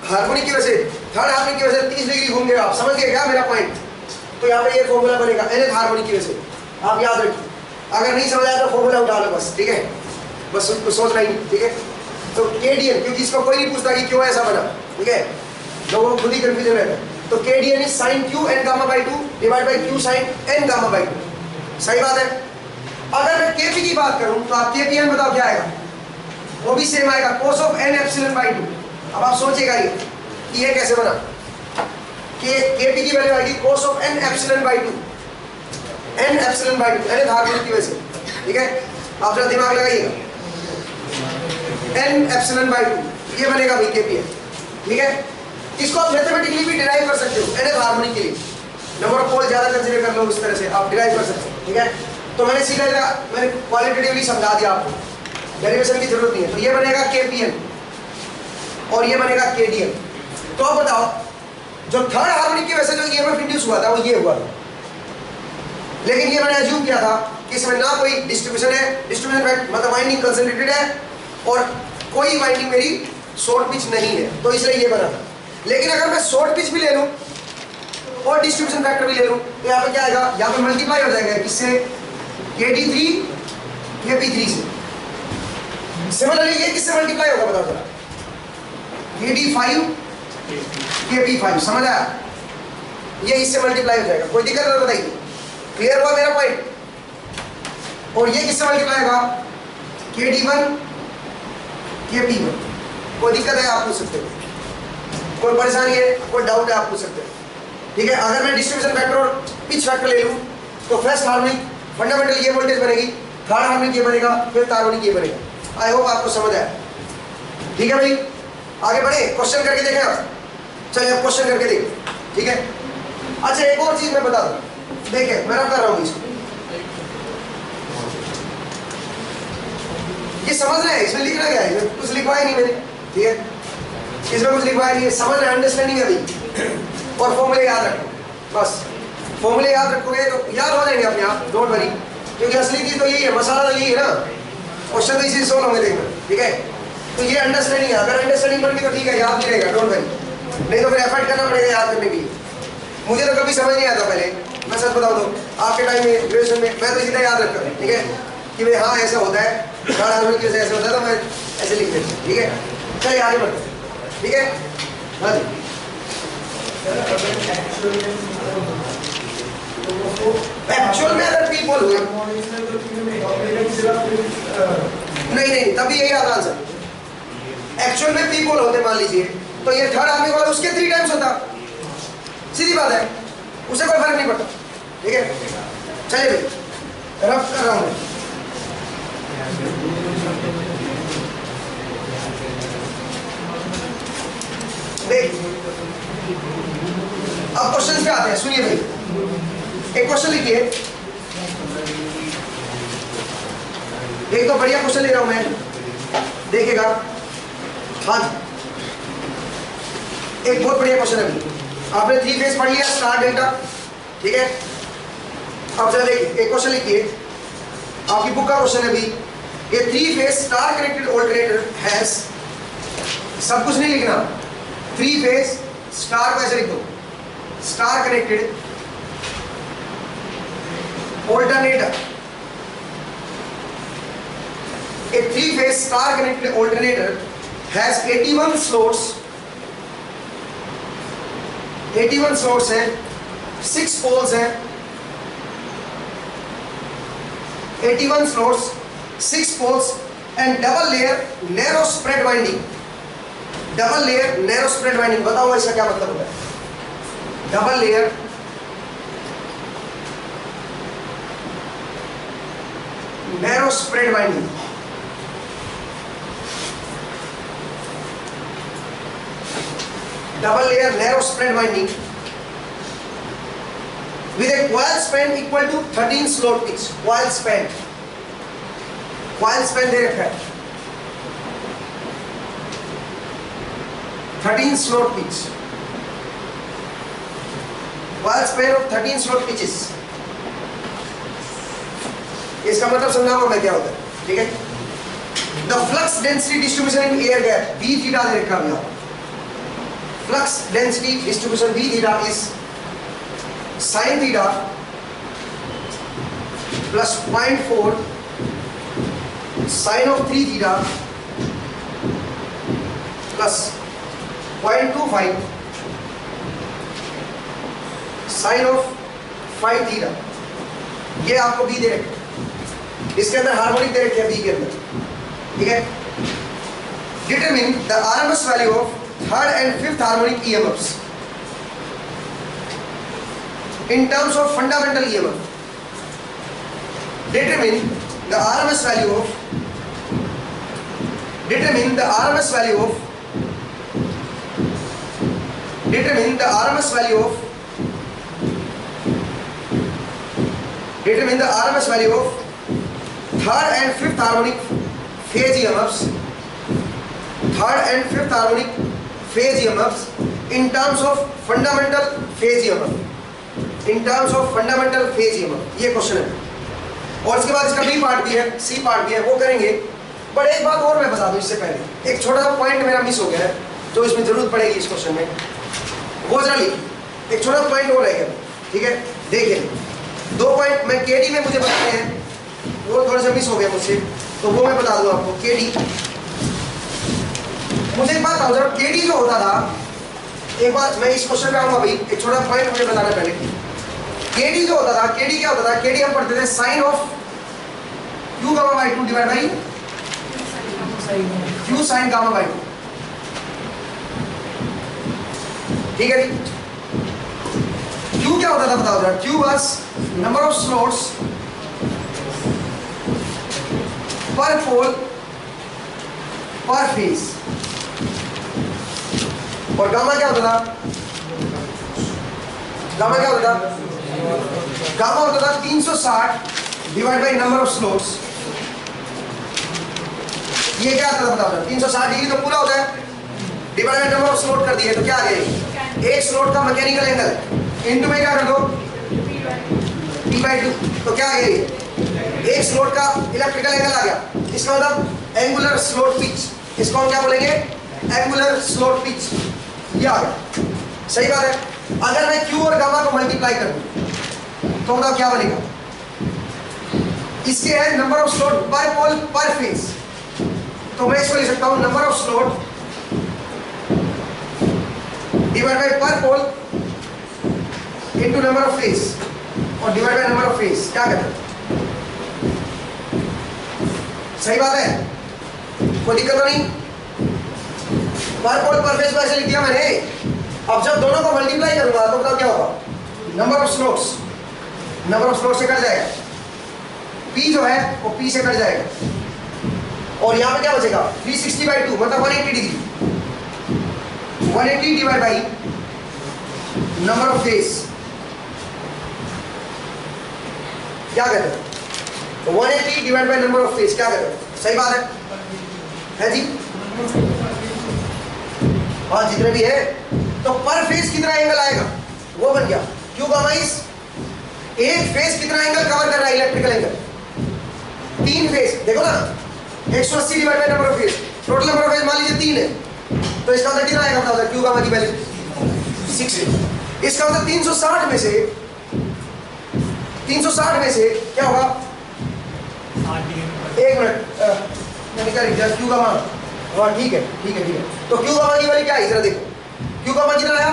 हार्मोनिक की वजह से, थर्ड हार्मोनिक की वजह से 30 डिग्री घूम गए। आप समझ गए क्या मेरा पॉइंट? तो यहाँ पे ये फॉर्मूला बनेगा nth हार्मोनिक की वजह से, आप याद रखिए। अगर नहीं समझ आया तो फॉर्मूला उठा लो बस, ठीक है, बस उसको सोचना ही, ठीक है। तो KDN, क्योंकि इसको कोई नहीं पूछता कि क्यों ऐसा बना, ठीक है, लोगों को खुद ही कंफ्यूजन रहता है। तो KDN is sin Q n gamma by 2 divide by Q sin n gamma by 2। सही बात है। अगर मैं KP की बात करूं तो आप KPN बताओ क्या आएगा? वो भी सेम आएगा, cos of n epsilon by 2। अब आप सोचेगा ये कैसे बना? KP की वैल्यू आएगी cos of n epsilon by 2, n epsilon by 2 n harmonic की वजह से, ठीक है। आप जरा दिमाग लगाइएगा, n एप्सिलॉन बाई 2 ये बनेगा भाई KPN, ठीक है। इसको आप मैथमेटिकली भी डिराइव कर सकते हो nth हार्मोनिक के लिए, नंबर ऑफ पोल ज्यादा कंसीडर कर लो, इस तरह से आप डिराइव कर सकते हो, ठीक है। तो मैंने सीखा था, मैंने क्वालिटेटिवली समझा दिया आपको, डेरिवेशन की जरूरत नहीं है। तो ये बनेगा KPN और ये बनेगा KDN। तो अब बताओ, जो थर्ड हार्मोनिक की वजह से जो EMF इंड्यूस हुआ था वो ये हुआ था, लेकिन ये मैंने अज्यूम किया था कि इसमें ना कोई डिस्ट्रीब्यूशन है, डिस्ट्रीब्यूशन फैक्ट मतलब वाइंडिंग कंसंट्रेटेड है और कोई वाइंडिंग मेरी शॉर्ट पिच नहीं है, तो इसलिए ये बना था। लेकिन अगर मैं शॉर्ट पिच भी ले लूं और डिस्ट्रीब्यूशन फैक्टर भी ले लूं तो यहाँ पे क्या आएगा? यहाँ पे मल्टीप्लाई हो जाएगा किससे? KD3 KP3 से। सिमिलरली ये किससे मल्टीप्लाई होगा बताओ जरा? KD5 KP5, समझ आया? ये इससे मल्टीप्लाई हो जाएगा, कोई दिक्कत नहीं, बताइए, क्लियर हुआ मेरा पॉइंट? और ये किससे मल्टीप्लाई होगा? KD1 KP1। कोई दिक्कत है आप पूछ सकते हो, कोई परेशानी है, कोई डाउट है आप पूछ सकते हो, ठीक है। अगर मैं डिस्ट्रीब्यूशन फैक्टर और पिच फैक्टर ले लूं तो फर्स्ट हार्मोनिक फंडामेंटल ये वोल्टेज बनेगी, थर्ड हार्मोनिक ये बनेगा, फिर हार्मोनिक ये बनेगा। आई होप आपको समझ आया, ठीक है भाई। आगे बढ़े, क्वेश्चन करके देखें आप, चलिए आप क्वेश्चन करके देखें, ठीक है। अच्छा एक और चीज मैं बता दूं, देखिए मैं कर रहा हूँ इसको, ये समझ रहे हैं, इसमें लिखना क्या है? इसमें कुछ लिखवाया नहीं मैंने, ठीक है, इसमें कुछ लिखवाया नहीं है, समझ रहे, अंडरस्टैंडिंग है भाई। और फॉर्मूले याद रखो, बस फॉर्मूले याद रखोगे तो याद हो जाएंगे अपने आप, डोंट वरी, क्योंकि असली चीज तो यही है, मसाला तो यही है ना, क्वेश्चन तो इसी सोल्व होंगे, देखना, ठीक है। तो ये अंडरस्टैंडिंग है, अगर अंडरस्टैंडिंग बन गई तो ठीक है, याद नहीं रहेगा, डोंट वरी, नहीं तो फिर एफर्ट करना पड़ेगा याद करने के लिए। मुझे तो कभी समझ नहीं आता पहले, मैं सच बताऊँ तो आपके टाइम में ग्रेजुएशन में मैं तो सीधा याद रखता हूँ, ठीक है, कि भाई हाँ ऐसा होता है, थर्ड हार्मोनिक की ऐसा होता है, तो मैं ऐसे लिख देता हूँ, ठीक है। चलिए आगे बढ़ते हैं, ठीक है। हाँ जी, एक्चुअल में अगर पी पोल हुए नहीं तभी यही आता आंसर। एक्चुअल में पी पोल होते मान लीजिए तो ये थर्ड हार्मोनिक वाला उसके 3 टाइम्स होता, सीधी बात है, उसे कोई फर्क नहीं पड़ता, ठीक है। चलिए भाई रफ कर रहा हूँ, देख अब क्वेश्चन पे आते हैं, सुनिए भाई, एक क्वेश्चन लिखिए, एक तो बढ़िया क्वेश्चन ले रहा हूं मैं, देखिएगा। हाँ एक बहुत बढ़िया क्वेश्चन है अभी, आपने 3 फेज पढ़ लिया, स्टार डेल्टा, ठीक है। अब जरा देखिए एक क्वेश्चन लिखिए, आपकी बुक का क्वेश्चन है अभी, ये 3 phase star connected alternator has, सब कुछ नहीं लिखना, 3 फेज स्टार को ऐसे लिख दो, star connected alternator, a 3-phase star connected alternator has 81 slots, 81 slots हैं, 6 poles हैं, 81 slots, 6 poles and double layer narrow spread winding, double layer narrow spread winding, बताओ इसका क्या मतलब होता है? double layer narrow spread winding, double layer narrow spread winding with a coil span equal to 13 slot each, coil span दे रखा है, 13 slot pitch. Wide span of 13 slot pitches. इसका मतलब समझाऊंगा मैं क्या होता है, ठीक है? The flux density distribution in air gap B theta दे रखा है। Flux density distribution B theta is sin theta plus 0.4 sin of 3 theta plus 0.25 sin of 5 theta। ये आपको B दे रखे, इसके अंदर हार्मोनिक दे रखे हैं B के अंदर, ठीक है? Determine the RMS value of third and fifth harmonic EMFs in terms of fundamental EMF. Determine the RMS value of determine the RMS value of determine the RMS value of determine the RMS value of third and fifth harmonic phase EMFs, third and fifth harmonic phase EMFs in terms of fundamental phase EMF, in terms of fundamental phase EMF। ये question है, और इसके बाद इसका B part भी है, C part भी है, वो करेंगे। बट एक बात और मैं बता दूं इससे पहले, एक छोटा सा पॉइंट मेरा मिस हो गया है जो इसमें जरूरत पड़ेगी इस क्वेश्चन में, वो जरा लिख, एक छोटा पॉइंट और रह गया, ठीक है? देखिए 2 पॉइंट मैं केडी में मुझे बताने हैं, वो थोड़ा सा मिस हो गया मुझसे, तो वो मैं बता दूं आपको। केडी, मुझे एक बात बताओ जरा, केडी जो होता था, एक बार मैं इस क्वेश्चन पे आऊंगा भाई, एक छोटा पॉइंट मुझे बताना पहले। केडी जो होता था, केडी क्या होता था? केडी हम पढ़ते थे sine of Q gamma by 2 divide by Q sine gamma by 2, ठीक है जी? क्यू क्या होता था बताओ जरा? Q was number of slots per pole पर फेज, और गामा क्या होता था? गामा क्या होता था? गामा होता था 360 divide by number of slots. ये क्या आता था बताओ? 360 डिग्री तो पूरा होता है, divide by number of slot कर दिए तो क्या आ गया? एक स्लॉट का मैकेनिकल एंगल इनटू में क्या कर दो? P/2, तो क्या आ गया? एक स्लॉट का इलेक्ट्रिकल एंगल आ गया। इसका मतलब एंगुलर स्लॉट पिच, इसको हम क्या बोलेंगे? एंगुलर स्लॉट पिच, ये आ गया। सही बात है। अगर मैं क्यू और गामा को मल्टीप्लाई कर दूं तो बताओ क्या बनेगा? इसके है नंबर ऑफ स्लॉट पर पोल पर फेज, तो मैं इसको लिख सकता हूं number of slot divide by पर पोल इनटू नंबर ऑफ फेज, और divide by number of phase. क्या कहते हैं? सही बात है, कोई दिक्कत तो नहीं? पर पोल पर फेज को ऐसे लिख दिया मैंने। अब जब दोनों को मल्टीप्लाई करूंगा तो बताओ क्या होगा? नंबर ऑफ स्लॉट्स से कट जाएगा, P जो है वो P से कट जाएगा, और यहाँ पे क्या बचेगा? 360/2 मतलब 180 degree, 180 divide by number of phase. क्या कहते हैं? 180 divide by number of phase, क्या कहते हैं? सही बात है जी? हाँ, जितने भी है। तो पर फेज कितना एंगल आएगा? वो बन गया क्यू गामा इज, एक फेज कितना एंगल कवर कर रहा है? Electrical angle. 3 फेज देखो ना, 180 divide by number of phase, total number of phase मान लीजिए 3 है, तो इसका मतलब कितना आएगा बताओ? क्यू गामा की वैल्यू 60। इसका मतलब 360 में से क्या होगा? 1 मिनट मैंने क्या लिख दिया? क्यू गामा, हाँ ठीक है। तो क्यू गामा की वैल्यू क्या है? जरा देखो, क्यू गामा कितना आया?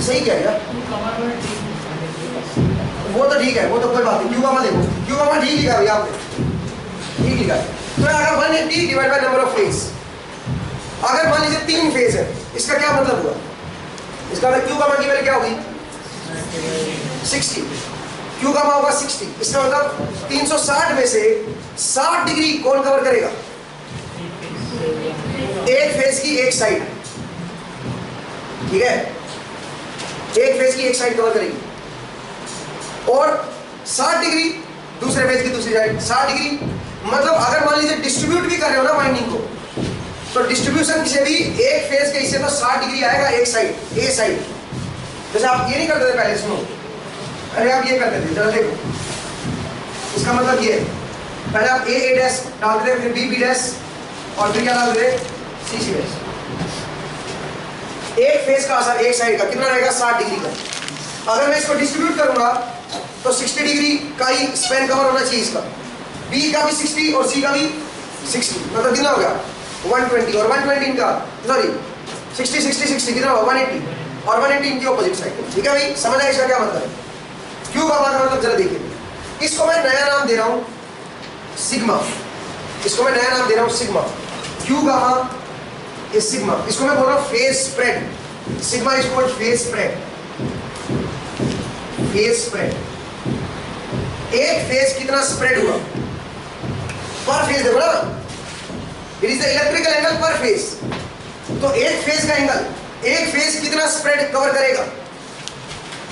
सही क्या है यार? वो तो ठीक है, वो तो कोई बात नहीं। क्यू गामा देखो, क्यू गामा ठीक लिखा भैया आपने, ठीक लिखा है। तो अगर 180 divide by number of phase, अगर मान लीजिए 3 फेज है, इसका क्या मतलब हुआ? इसका मतलब क्यू गामा की वैल्यू क्या होगी? 60। क्यू गामा होगा 60। इसका मतलब 360 में से 60 डिग्री कौन कवर करेगा? एक फेज की एक साइड, ठीक है? एक फेज की एक साइड कवर करेगी, और 60 डिग्री दूसरे फेज की दूसरी साइड। 60 डिग्री मतलब अगर मान लीजिए डिस्ट्रीब्यूट भी कर रहे हो ना वाइंडिंग को, तो डिस्ट्रीब्यूशन किसी भी एक फेज के हिस्से तो 60 डिग्री आएगा एक साइड, ए साइड। जैसे आप ये नहीं करते थे पहले, सुनो, अरे आप ये करते थे, जरा देखो, इसका मतलब ये पहले आप ए डैश डालते थे, फिर बी डैश, और फिर क्या डालते थे, सी डैश। एक फेज का असर एक साइड का कितना रहेगा, 60 डिग्री का। अगर मैं इसको डिस्ट्रीब्यूट करूंगा तो 60 डिग्री का ही स्पैन कवर होना चाहिए इसका, बी का भी 60 और सी का भी 60, मतलब कितना हो गया 120, और 120 इनका, सॉरी 60 60 60 कितना होगा 180, और 180 इनकी ऑपोजिट साइड। ठीक है भाई, समझ आया इसका क्या मतलब है, क्यों का मतलब जरा देखिए। इसको मैं नया नाम दे रहा हूं सिग्मा, इसको मैं नया नाम दे रहा हूं sigma, Q gamma is sigma, इसको मैं बोल रहा हूं phase spread, sigma is called phase spread, phase spread. एक फेज कितना स्प्रेड हुआ पर फेज, देखो ना, it is the electrical angle पर फेज। तो एक फेज का एंगल, एक फेज कितना स्प्रेड कवर करेगा,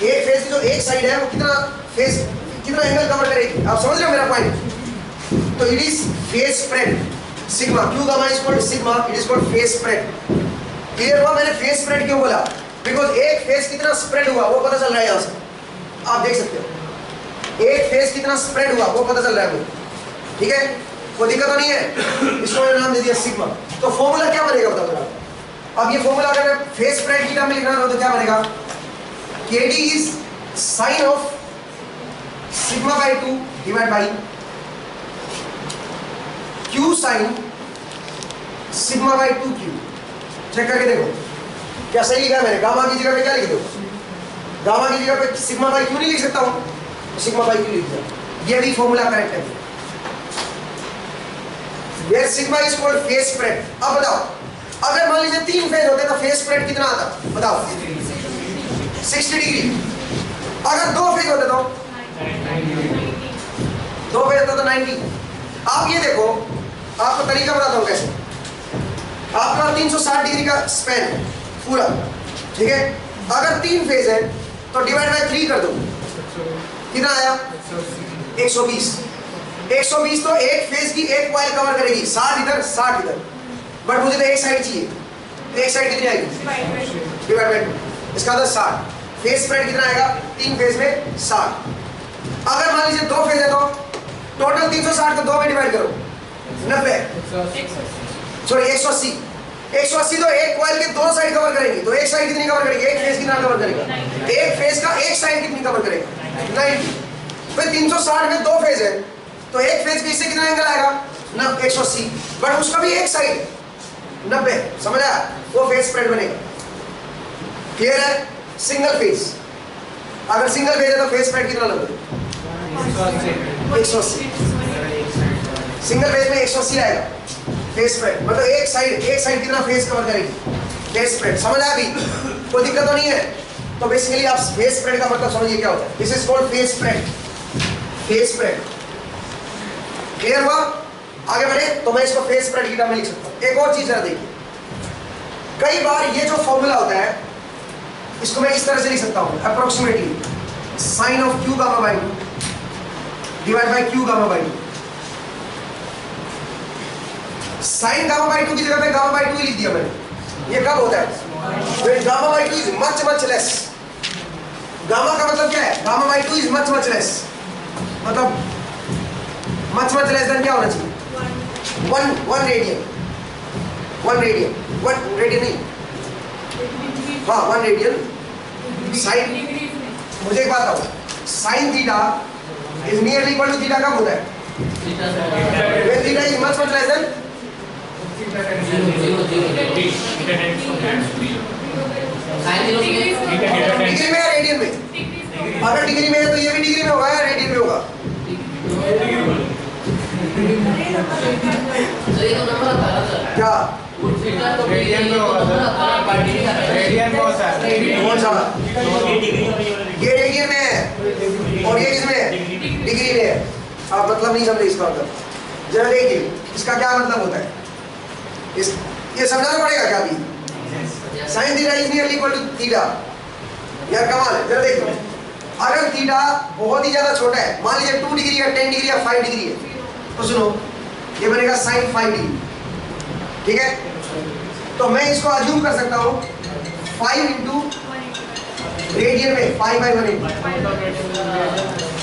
एक फेज की जो एक साइड है वो कितना फेज, कितना एंगल कवर करेगी, आप समझ रहे हो मेरा पॉइंट। तो it is phase spread, sigma, Q gamma is called sigma, it is called phase spread. Clear हुआ, मैंने फेज स्प्रेड क्यों बोला, बिकॉज एक फेज कितना स्प्रेड हुआ वो पता चल रहा है यहां से, आप देख सकते हो एक फेज कितना स्प्रेड हुआ वो पता चल रहा है मुझे। ठीक है, कोई दिक्कत तो नहीं है, इसको मैंने नाम दे दिया सिग्मा। तो फॉर्मूला क्या बनेगा बताओ जरा, अब ये फॉर्मूला अगर मैं फेज स्प्रेड की टर्म में लिखना हो तो क्या बनेगा, KD is sine of sigma by 2 divide by Q sine sigma by 2Q। Check करके देखो क्या सही लिखा है मैंने, गामा की जगह पे क्या लिख दो, गामा की जगह पे सिग्मा बाई क्यू नहीं लिख सकता हूं, तो सिग्मा बाई क्यू लिख दिया, ये भी फॉर्मूला करेक्ट है। Where sigma is called phase spread। अब बताओ, अगर मान लीजिए 3 फेज होते तो फेज स्प्रेड कितना आता, बताओ 60 डिग्री। अगर 2 फेज होते तो 2 फेज होते तो 90। आप ये देखो, आपको तरीका बताता हूँ कैसे। आपका 360 डिग्री का स्पैन है पूरा, ठीक है। अगर 3 फेज है तो डिवाइड बाय 3 कर दो, कितना आया 120। 120 तो एक फेज की एक कॉइल कवर करेगी, 60 इधर 60 इधर, बट मुझे तो एक साइड चाहिए, तो एक साइड कितनी आएगी डिवाइड बाय 2, इसका मतलब 60। फेज स्प्रेड कितना आएगा 3 फेज में 60। अगर मान लीजिए 2 फेज है तो टोटल 360 को 2 में डिवाइड करो, 90 सॉरी 180। 180 तो एक कॉइल के 2 साइड कवर करेंगी, तो एक साइड कितनी कवर करेगी, एक फेज कितना कवर करेगा, एक फेज का एक साइड कितनी कवर करेगा 90। फिर 360 में 2 फेज है तो एक फेज के इससे कितना एंगल आएगा ना 180, बट उसका भी एक साइड 90, समझ आया, वो फेज स्प्रेड बनेगा। क्लियर है। सिंगल फेज, अगर सिंगल फेज है तो फेज स्प्रेड कितना लगेगा 180, सिंगल फेज में 180 आएगा फेज स्प्रेड, मतलब एक साइड कितना फेज कवर करेगी, फेज स्प्रेड। समझ आया अभी, कोई दिक्कत तो नहीं है। तो बेसिकली आप फेज स्प्रेड का मतलब समझिए क्या होता है, this is called phase spread, phase spread. Clear हुआ, आगे बढ़े तो मैं इसको फेज स्प्रेड की टर्म में लिख सकता हूं। एक और चीज जरा देखिए, कई बार ये जो फॉर्मूला होता है इसको मैं इस तरह से लिख सकता हूं, approximately sine of Q gamma by 2 divide by Q gamma by 2। Sine gamma by 2 की जगह पे गामा बाई 2 ही लिख दिया मैंने। ये कब होता है, when gamma by 2 is much much less. Gamma का मतलब क्या है, gamma by 2 is much much less, मतलब मच मच लेस देन क्या होना चाहिए 1 रेडियन, 1 रेडियन नहीं, हाँ 1 रेडियन। साइन, मुझे एक बात बताओ, sine theta is nearly equal to theta कब होता है, when theta is much much less than degree में या रेडियन में। अगर डिग्री में है तो ये भी डिग्री में होगा या रेडियन में होगा, क्या रेडियन में होगा सर, रेडियन में होता है, कौन सा, ये रेडियन में है और ये किसमें है, डिग्री में है। आप मतलब नहीं समझे इसका मतलब, जरा देखिए इसका क्या मतलब होता है, ये समझाना पड़ेगा क्या अभी। Sine theta is nearly equal to theta, यार कमाल है, जरा देखो। अगर थीटा बहुत ही ज्यादा छोटा है, मान लीजिए 2 डिग्री या 10 डिग्री या 5 डिग्री है, तो सुनो ये बनेगा साइन 5 डिग्री, ठीक है। तो मैं इसको अज्यूम कर सकता हूँ 5 इंटू रेडियन में 5/180